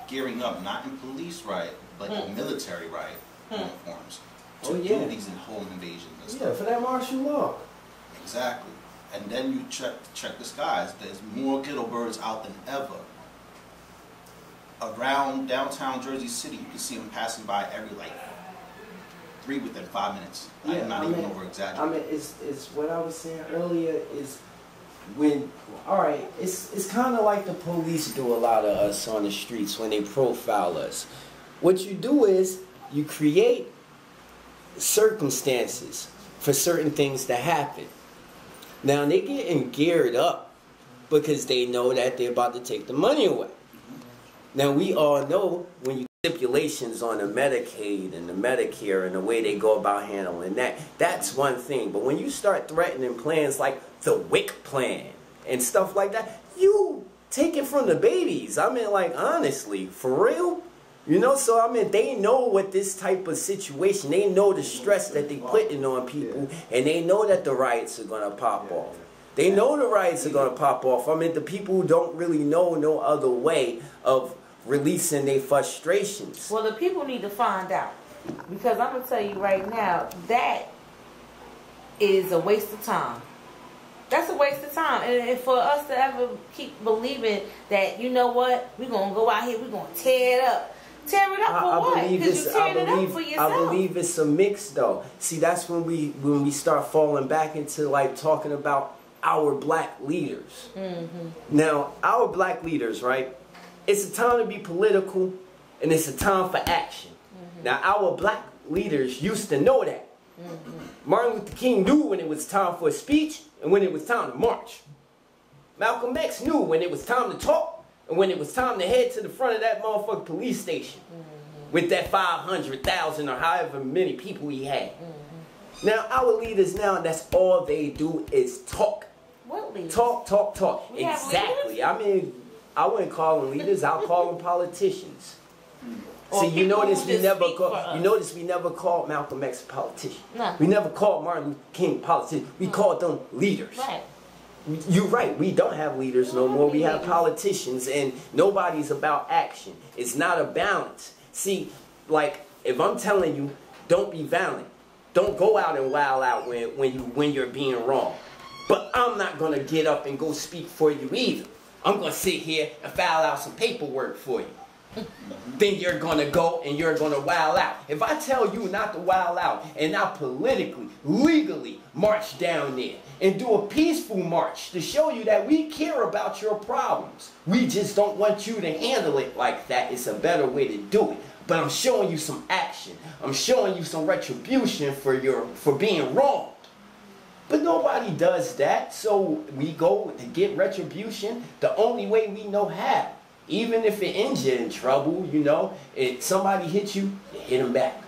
gearing up, not in police riot, but in military riot uniforms to do these home invasions and stuff. Yeah, for that martial law. Exactly. And then you check the skies. There's more ghetto birds out than ever. Around downtown Jersey City, you can see them passing by every, like, 3 within 5 minutes. Yeah, I'm not even over exaggerating. I mean, it's what I was saying earlier is when, alright, it's kind of like the police do a lot of us on the streets when they profile us. What you do is you create circumstances for certain things to happen. Now, they're getting geared up because they know that they're about to take the money away. Now, we all know when you stipulations on the Medicaid and the Medicare and the way they go about handling that, that's one thing. But when you start threatening plans like the WIC plan and stuff like that, you take it from the babies. I mean, like, honestly, for real? You know, so, I mean, they know what this type of situation, they know the stress that they putting on people, and they know that the riots are going to pop off. They know the riots are going to pop off. I mean, the people who don't really know no other way of releasing their frustrations. Well, the people need to find out. Because I'm going to tell you right now, that is a waste of time. That's a waste of time. And for us to ever keep believing that, you know what, we're going to go out here, we're going to tear it up. Tear it up for what? Because you're tearing it up for yourself. I believe it's a mix, though. See, that's when we start falling back into, like, talking about our black leaders. Mm-hmm. Now, our black leaders, right? It's a time to be political, and it's a time for action. Mm-hmm. Now, our black leaders used to know that. Mm-hmm. Martin Luther King knew when it was time for a speech and when it was time to march. Malcolm X knew when it was time to talk and when it was time to head to the front of that motherfucking police station with that 500,000 or however many people he had. Mm-hmm. Now, our leaders now, that's all they do is talk. What leaders? Talk. Exactly. I mean, I wouldn't call them leaders. I'll call them politicians. See, you notice we never called Malcolm X a politician. No. We never called Martin Luther King a politician. We called them leaders. Right. You're right. We don't have leaders no more. We have politicians, and nobody's about action. It's not a balance. See, like if I'm telling you, don't be violent. Don't go out and wild out when you're being wrong. But I'm not gonna get up and go speak for you either. I'm gonna sit here and file out some paperwork for you. Then you're gonna go and you're gonna wild out. If I tell you not to wild out and not politically, legally march down there and do a peaceful march to show you that we care about your problems, we just don't want you to handle it like that. It's a better way to do it. But I'm showing you some action. I'm showing you some retribution for being wrong. But nobody does that, so we go to get retribution the only way we know how. Even if it ends you in trouble, you know, if somebody hits you, you hit them back.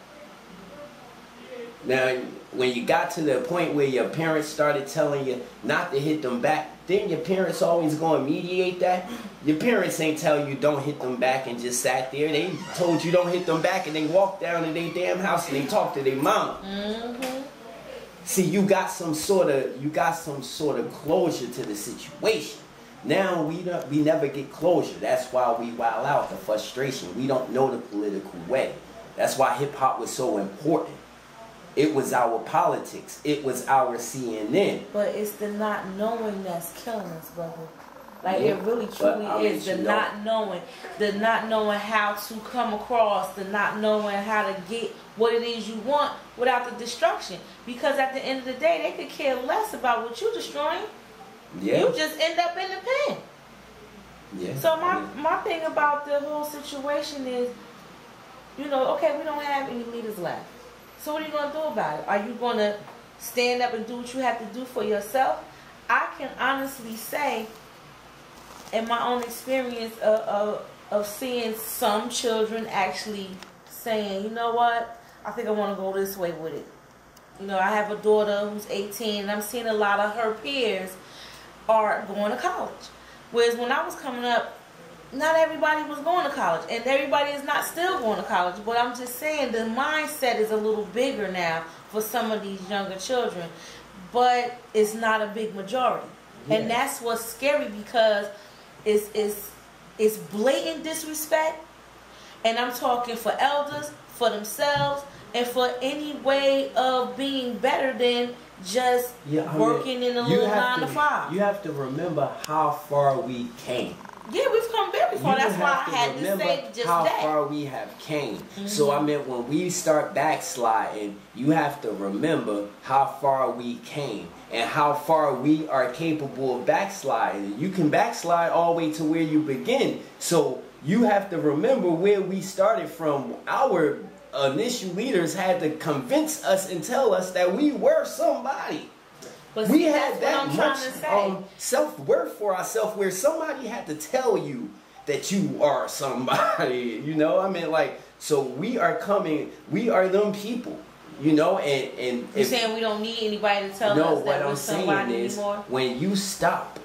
Now, when you got to the point where your parents started telling you not to hit them back, then your parents always going to mediate that. Your parents ain't tell you don't hit them back and just sat there. They told you don't hit them back and they walked down in their damn house and they talked to their mama. Mm-hmm. See, you got some sort of closure to the situation. Now we never get closure. That's why we wild out, the frustration. We don't know the political way. That's why hip hop was so important. It was our politics. It was our CNN. But it's the not knowing that's killing us, brother. Like it really truly is the not knowing how to come across, the not knowing how to get what it is you want without the destruction. Because at the end of the day, they could care less about what you're destroying. Yeah. You just end up in the pen. Yeah. So my thing about the whole situation is, you know, okay, we don't have any leaders left. So what are you going to do about it? Are you going to stand up and do what you have to do for yourself? I can honestly say, in my own experience of seeing some children actually saying, you know what, I think I want to go this way with it. You know, I have a daughter who's 18, and I'm seeing a lot of her peers are going to college. Whereas when I was coming up, not everybody was going to college, and everybody is not still going to college. But I'm just saying the mindset is a little bigger now for some of these younger children, but it's not a big majority. Yeah. And that's what's scary, because it's blatant disrespect, and I'm talking for elders, for themselves, and for any way of being better than just working in a little 9 to 5. You have to remember how far we came. Yeah, we've come very far. That's why I had to say just how that. far we have came. Mm-hmm. So I mean, when we start backsliding, you have to remember how far we came and how far we are capable of backsliding. You can backslide all the way to where you begin. So you have to remember where we started from. Our initial leaders had to convince us and tell us that we were somebody. But we had that much self-worth for ourselves, where somebody had to tell you that you are somebody, you know? I mean, like, so we are them people, you know? And you're saying we don't need anybody to tell us that we're somebody anymore? When you stop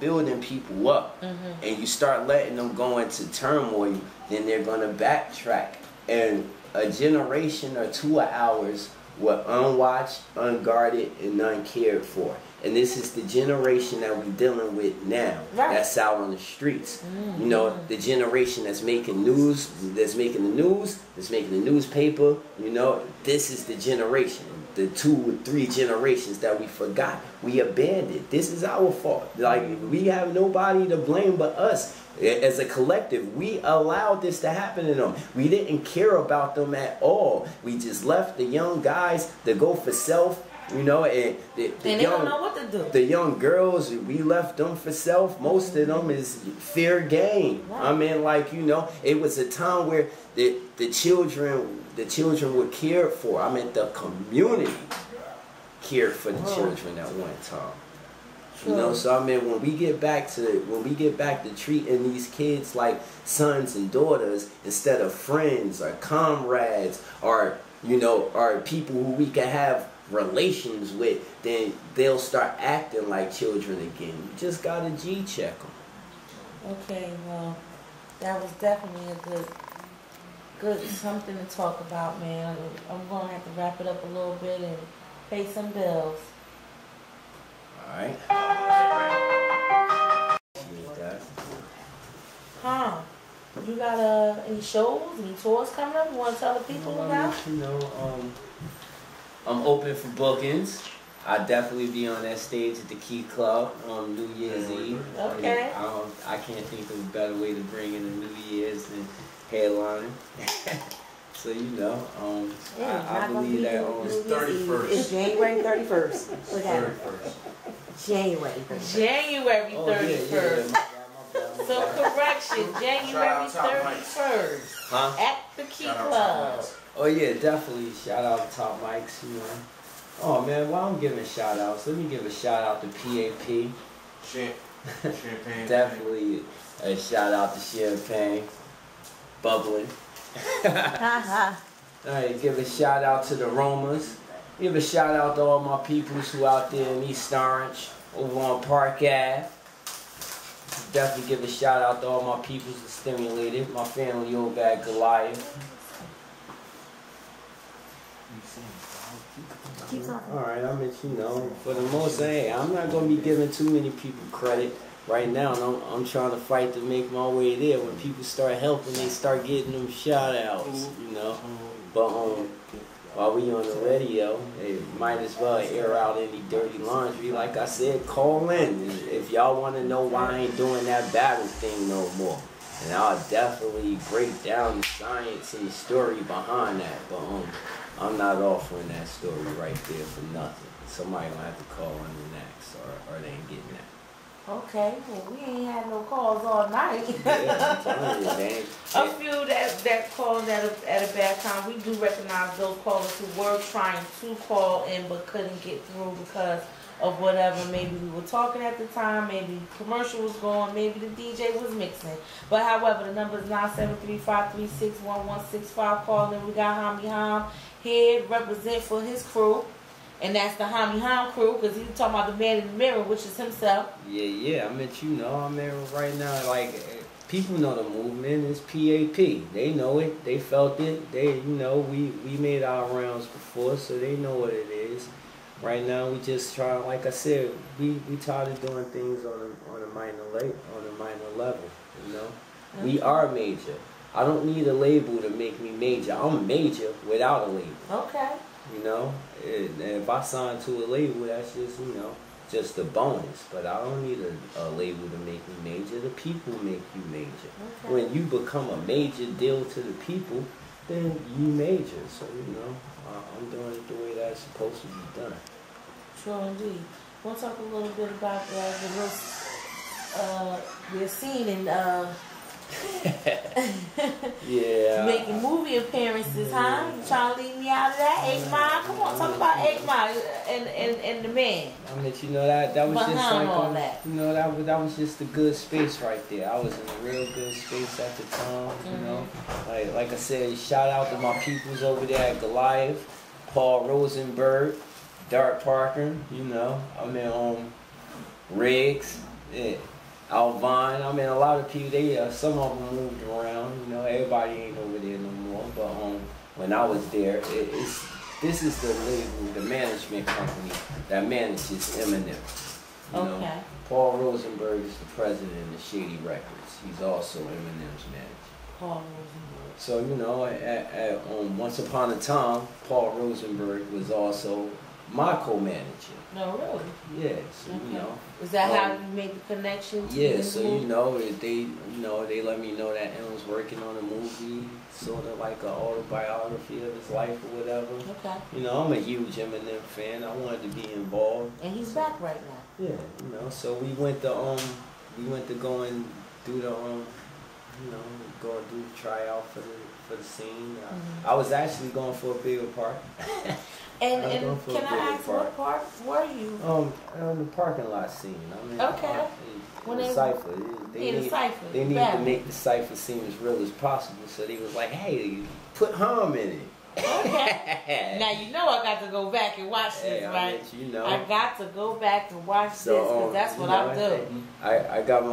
building people up, mm-hmm. and you start letting them go into turmoil, then they're going to backtrack. And a generation or 2 hours were unwatched, unguarded, and uncared for. And this is the generation that we're dealing with now. Right. That's out on the streets. Mm-hmm. You know, the generation that's making news, that's making the news, that's making the newspaper. You know, this is the generation. The 2 or 3 generations that we forgot, we abandoned. This is our fault. Like, we have nobody to blame but us. As a collective, we allowed this to happen to them. We didn't care about them at all. We just left the young guys to go for self, you know, and they don't know what to do. The young girls, we left them for self. Most of them is fair game. Right. I mean, like, you know, it was a time where the children were cared for. I mean, the community cared for the children at one time. You know, so I mean, when we get back to treating these kids like sons and daughters instead of friends or comrades, or, you know, or people who we can have relations with, then they'll start acting like children again. You just gotta G-check them. Okay, well, that was definitely a good something to talk about, man. I'm gonna have to wrap it up a little bit and pay some bills. Alright. Huh. You got any shows, any tours coming up? You want to tell the people about? You know, I'm open for bookings. I'll definitely be on that stage at the Key Club on New Year's Eve. Okay. I can't think of a better way to bring in the New Year's than headlining. So you know, I believe that on 31st. It's January 31st. Look at it. January 31st. January 31st. So correction, January Shout out Top 31st. Huh? At the Key Shout out Club. Top Oh yeah, definitely. Shout out to Top Mics, you know. Oh man, while I'm giving shout outs, let me give a shout out to PAP. Champagne. Definitely a shout out to Champagne. Bubbling. Alright, give a shout out to the Romas. Give a shout out to all my peoples who out there in East Orange, over on Park Ave. Definitely give a shout out to all my peoples that stimulated. My family over at Goliath. Keep talking. Alright, I mean, you know, for the most, hey, I'm not going to be giving too many people credit right now. And I'm trying to fight to make my way there. When people start helping, they start getting them shout outs, you know. But while we on the radio, they might as well air out any dirty laundry. Like I said, call in. If y'all want to know why I ain't doing that battle thing no more. And I'll definitely break down the science and the story behind that. But I'm not offering that story right there for nothing. Somebody gonna have to call in the next, or they ain't getting that. Okay, well we ain't had no calls all night. Yeah, I'm telling you, man. A few that called at a bad time. We do recognize those callers who were trying to call in but couldn't get through because of whatever. Maybe we were talking at the time, maybe commercial was going, maybe the DJ was mixing. But however, the number is 973-536-1165. Call in. We got Hommy Hom here represent for his crew. And that's the Hommy Hom crew, because he's talking about the man in the mirror, which is himself. Yeah, I mean, you know, I mean, right now, like, people know the movement. It's PAP. They know it. They felt it. They, you know, we made our rounds before, so they know what it is. Right now, we just try, like I said, we tired of doing things on a minor level, you know. Okay. We are major. I don't need a label to make me major. I'm major without a label. Okay. You know, and if I sign to a label, that's just, you know, just a bonus. But I don't need a label to make me major. The people make you major. Okay. When you become a major deal to the people, then you major. So, you know, I'm doing it the way that's supposed to be done. Sure indeed. We'll talk a little bit about the scene in yeah. Making movie appearances, huh? You trying to leave me out of that? 8 Mile? Come on, talk about 8 Mile and the man. I mean, you know, that was just like all that. You know, that was just a good space right there. I was in a real good space at the time, you know. Like I said, shout out to my peoples over there at Goliath, Paul Rosenberg, Dart Parker, you know. I mean, Riggs, yeah. Alvine, I mean, a lot of people, some of them moved around, you know, everybody ain't over there no more, but when I was there, this is the label, the management company that manages Eminem, you know. Paul Rosenberg is the president of Shady Records. He's also Eminem's manager. Paul Rosenberg. So, you know, once upon a time, Paul Rosenberg was also my co-manager. No, really? Yeah, so, you know. Is that how you made the connection? Yeah, so you know, they let me know that Em's working on a movie, sort of like an autobiography of his life or whatever. Okay. You know, I'm a huge Eminem fan. I wanted to be involved. And he's back right now. Yeah, you know, so we went to go and do the go and do the tryout for the scene. I was actually going for a bigger part. And can I ask what part were you? On the parking lot scene. I mean, okay. The cypher. They needed to make the cypher seem as real as possible, so they was like, hey, put Hom in it. Okay. Now you know I got to go back and watch this, right? You know. I got to go back and watch this because that's what I do. I got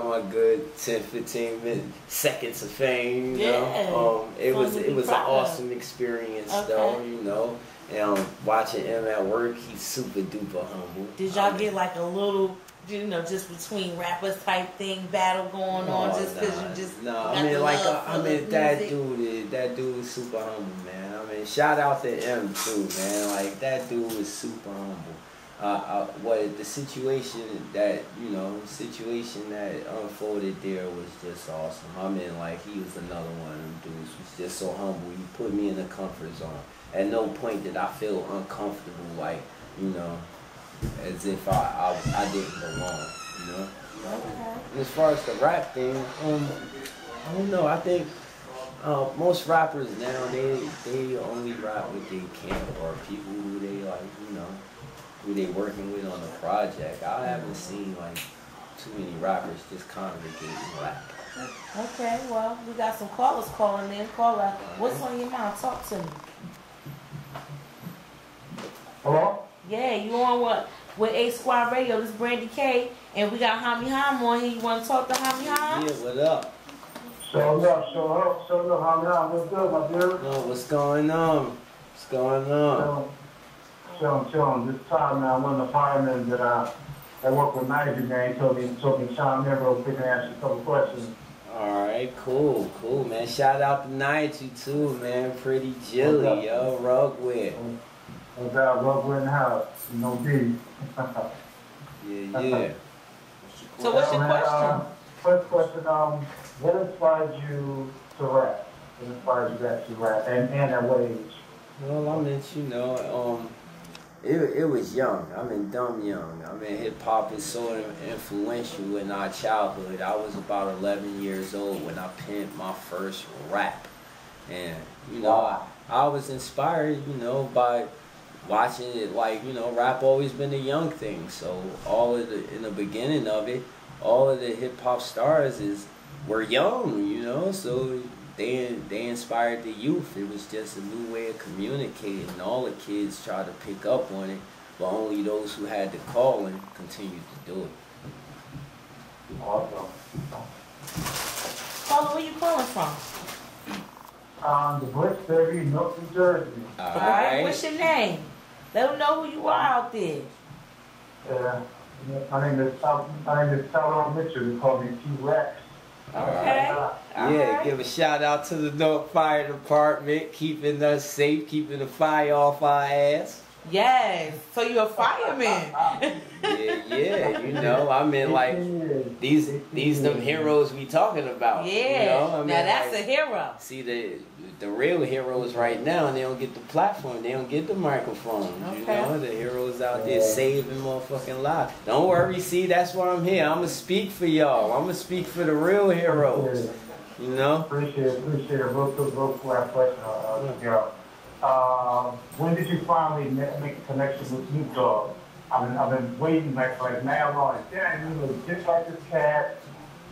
my good 10-15 seconds of fame. You know, it was an awesome experience, though. You know, And watching him at work, he's super duper humble. Did y'all get like a little, you know, just between rappers type thing battle going on just because you just got I mean, the like, love for the that music? dude is super humble, man. I mean, shout out to M too, man. Like, that dude is super humble. The situation that unfolded there was just awesome. I mean, like, he was another one of them dudes who's just so humble. He put me in a comfort zone. At no point did I feel uncomfortable, like, you know, as if I didn't belong, you know. Okay. As far as the rap thing, I don't know. I think most rappers now they only rap with their camp or people who they like, you know, who they working with on the project. I haven't seen like too many rappers just congregate and rap. Okay, well, we got some callers calling in. Caller, what's on your mind? Talk to me. Hello? Yeah, you on with A Squad Radio. This is Brandy K, and we got Hommy Hom on here. You want to talk to Hommy Hom? Yeah, what up? Show up, how now? What's good, my dear? No, what's going on? What's going on? Chillin'. This time now, one of the firemen that work with Niger gang told me chime in real quick and ask you a couple questions. Alright, cool, man. Shout out to Nigel too, man. Pretty Jilly, yo, Rugwit. No doubt, Rugwit in the house. No D. Yeah. So what's your question? First question, what inspired you to rap? What inspired you to actually rap? And at what age? Well, I mean, you know, it was young. I mean, dumb young. I mean, hip hop is so influential in our childhood. I was about 11 years old when I penned my first rap. And, you know, I was inspired, you know, by watching it. Like, you know, rap always been a young thing. So in the beginning of it, all of the hip hop stars were young, you know, so they inspired the youth. It was just a new way of communicating, and all the kids tried to pick up on it, but only those who had the calling continued to do it. Awesome. Caller, where you calling from? The Blitz, baby, Milk, New Jersey. All right, what's your name? Let them know who you are out there. Yeah. My name is Tyrone Mitchell. They call me T-Rex. Okay. Yeah, give a shout out to the North Fire Department, keeping us safe, keeping the fire off our ass. Yes. So you're a fireman. Yeah, you know, I mean, like, these them heroes we talking about. Yeah. You know? I mean, now that's like, a hero. See, the real heroes right now, and they don't get the platform, they don't get the microphone. Okay. You know, the heroes out there saving motherfucking lives. Don't worry, see, that's why I'm here. I'm gonna speak for y'all. I'm gonna speak for the real heroes. You know. Appreciate it. Real quick question, y'all. When did you finally make a connection with Snoop Dogg? I've been waiting like now long. Damn, you look just like this cat.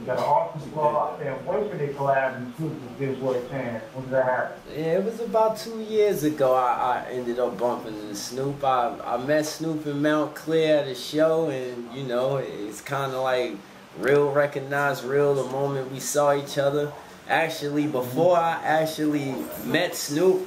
You got an awesome flow out there. Wait for the collab and Snoop gives what a chance. When did that happen? Yeah, it was about 2 years ago. I ended up bumping into Snoop. I met Snoop in Mount Clear at a show, and you know, it's kind of like real recognized real the moment we saw each other. Actually, before I actually met Snoop,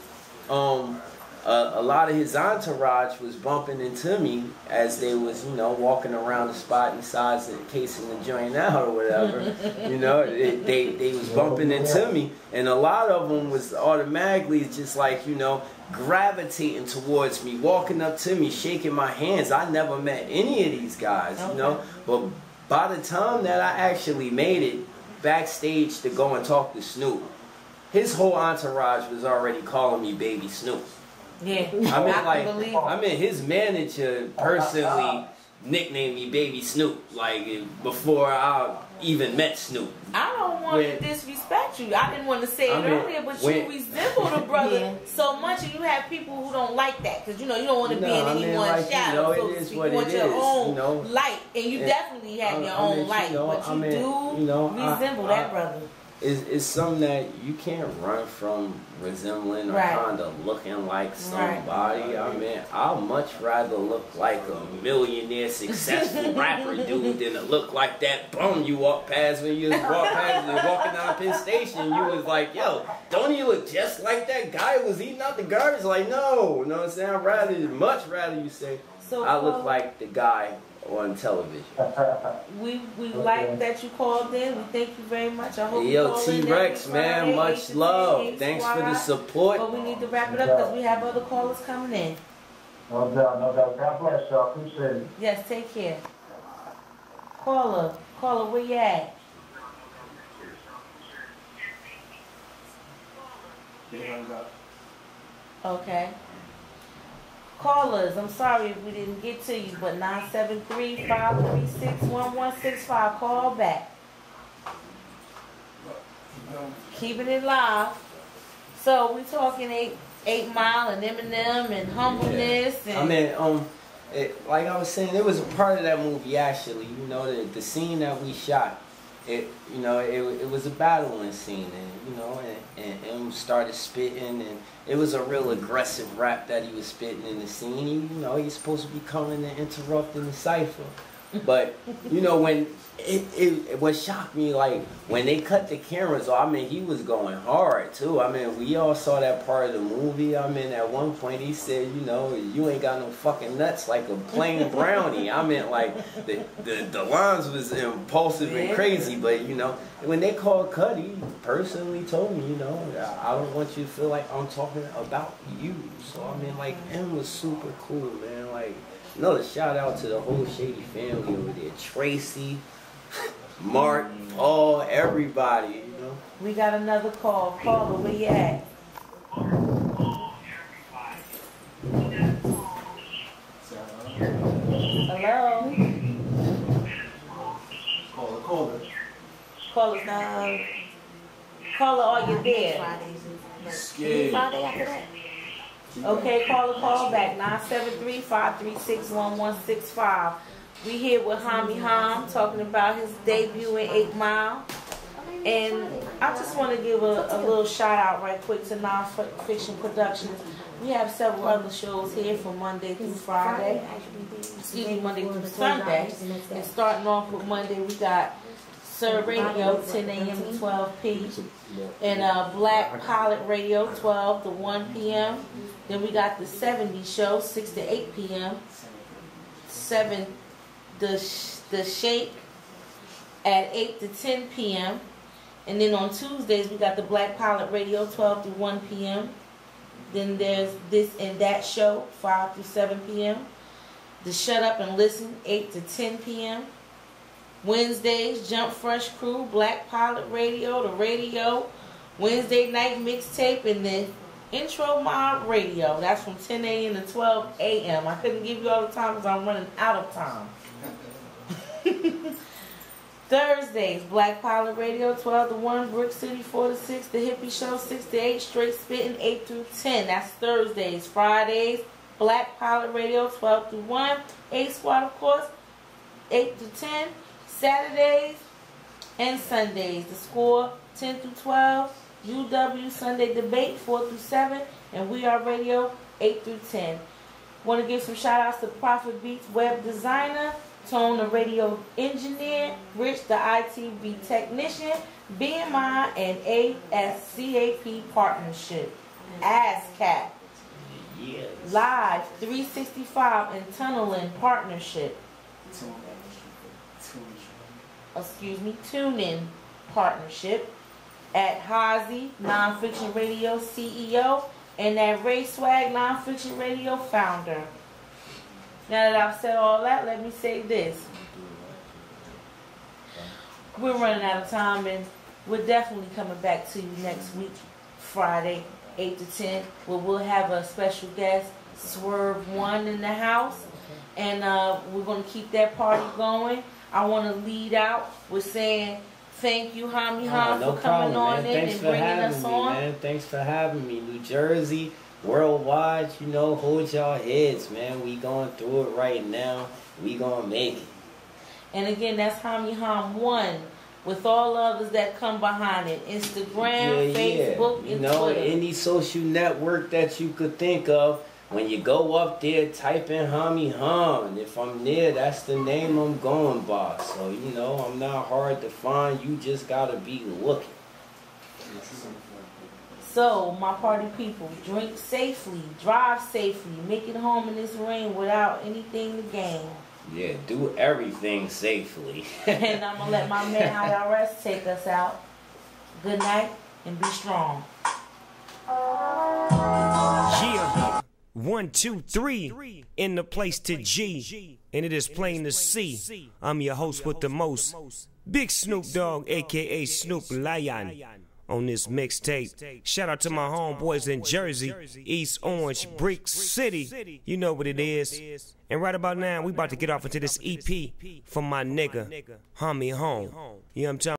a lot of his entourage was bumping into me as they was, you know, walking around the spot inside casing the joint out or whatever. You know, they was bumping into me, and a lot of them was automatically just like, you know, gravitating towards me, walking up to me, shaking my hands. I never met any of these guys, you know, but by the time that I actually made it backstage to go and talk to Snoop, his whole entourage was already calling me Baby Snoop. Yeah, I mean, his manager personally nicknamed me Baby Snoop, like before I even met Snoop. I don't want to disrespect you. I didn't want to say it earlier, but you resemble the brother so much, and you have people who don't like that because you know you don't want to be in anyone's shadow. So to speak. You want your own light, and you definitely have your own light, but you do resemble that brother. it's something that you can't run from resembling or kind of looking like somebody. I mean, I'd much rather look like a millionaire, successful rapper dude than to look like that bum you walk past when you walk past and walking down Penn Station. You was like, yo, don't you look just like that guy who was eating out the garbage? Like, no, you know what I'm saying? I'd much rather you say, so I look like the guy on television. We like that you called in. We thank you very much. I hope you call in T-Rex, man, much love. Thanks for the support. But we need to wrap it up because we have other callers coming in. No doubt, no doubt. God bless y'all. Appreciate it. Yes, take care. Caller, where you at? Okay. Callers, I'm sorry if we didn't get to you, but 973-536-1165. Call back. Keeping it live. So we talking 8 Mile and Eminem and humbleness. Yeah. And I mean, like I was saying, it was a part of that movie actually. You know, the scene that we shot. It was a battling scene, and you know, and M started spitting, and it was a real aggressive rap that he was spitting in the scene. You know, he's supposed to be coming and interrupting the cipher, but you know, when what shocked me, like when they cut the cameras off, I mean, he was going hard too. I mean, we all saw that part of the movie. I mean, at one point he said, you know, you ain't got no fucking nuts like a plain brownie. I mean, like the lines was impulsive and crazy, but you know, when they called cut, he personally told me, you know, I don't want you to feel like I'm talking about you. So I mean, like, M was super cool, man. Like, another shout out to the whole Shady family over there, Tracy, Mark, Paul, everybody, you know. we got another call. Caller, where you at? Hello? Callers now. Caller, are you there? Friday after that. Okay, call back. 973-536-1165. We here with Hommy Hom talking about his debut in 8 Mile. And I just want to give a little shout out right quick to Non-Fiction Productions. We have several other shows here from Monday through Friday. Excuse me, Monday through Sunday. And starting off with Monday, we got Sir Radio, 10 a.m. to 12 p. And Black Pilot Radio, 12 to 1 p.m. Then we got the 70 show, 6 to 8 p.m. The Shake at 8 to 10 p.m. And then on Tuesdays, we got the Black Pilot Radio, 12 to 1 p.m. Then there's This and That Show, 5 to 7 p.m. The Shut Up and Listen, 8 to 10 p.m. Wednesdays, Jump Fresh Crew, Black Pilot Radio, The Radio, Wednesday Night Mixtape, and then Intro Mob Radio. That's from 10 a.m. to 12 a.m. I couldn't give you all the time because I'm running out of time. Thursdays, Black Pilot Radio, 12 to 1, Brick City, 4 to 6, The Hippie Show, 6 to 8, Straight Spitting, 8 through 10. That's Thursdays. Fridays, Black Pilot Radio, 12 to 1, A-Squad, of course, 8 to 10. Saturdays and Sundays, The Score, 10 through 12, UW Sunday Debate, 4 through 7, and We Are Radio, 8 through 10. Want to give some shout outs to Prophet Beats web designer, Tone the radio engineer, Rich the ITV technician, BMI and ASCAP partnership, ASCAP, Live 365 and Tunneling partnership, TuneIn partnership, at Hazy Non-Fiction Radio CEO, and at Ray Swag Non-Fiction Radio founder. Now that I've said all that, let me say this. We're running out of time, and we're definitely coming back to you next week, Friday, 8 to 10, where we'll have a special guest, Swerve One, in the house. And we're going to keep that party going. I want to lead out with saying thank you, Hommy Hom, for coming on in and bringing us on. Man. Thanks for having me. New Jersey, worldwide, you know, hold y'all heads, man. We going through it right now. We going to make it. And again, that's Hommy Hom 1 with all others that come behind it. Instagram, Facebook, You and know, Twitter. any social network that you could think of. When you go up there, type in Hommy Hom. And if I'm there, that's the name I'm going by. So, you know, I'm not hard to find. You just gotta be looking. So, my party people, drink safely, drive safely, make it home in this rain without anything to gain. Yeah, do everything safely. And I'm gonna let my man IRS take us out. Good night and be strong. Yeah. 1, 2, 3 in the place to G, and it is plain to see. I'm your host with the most, Big Snoop Dogg, aka Snoop Lion, on this mixtape. Shout out to my homeboys in Jersey, East Orange, Brick City. You know what it is. And right about now, we about to get off into this EP from my nigga, Hommy Hom. You know what I'm talking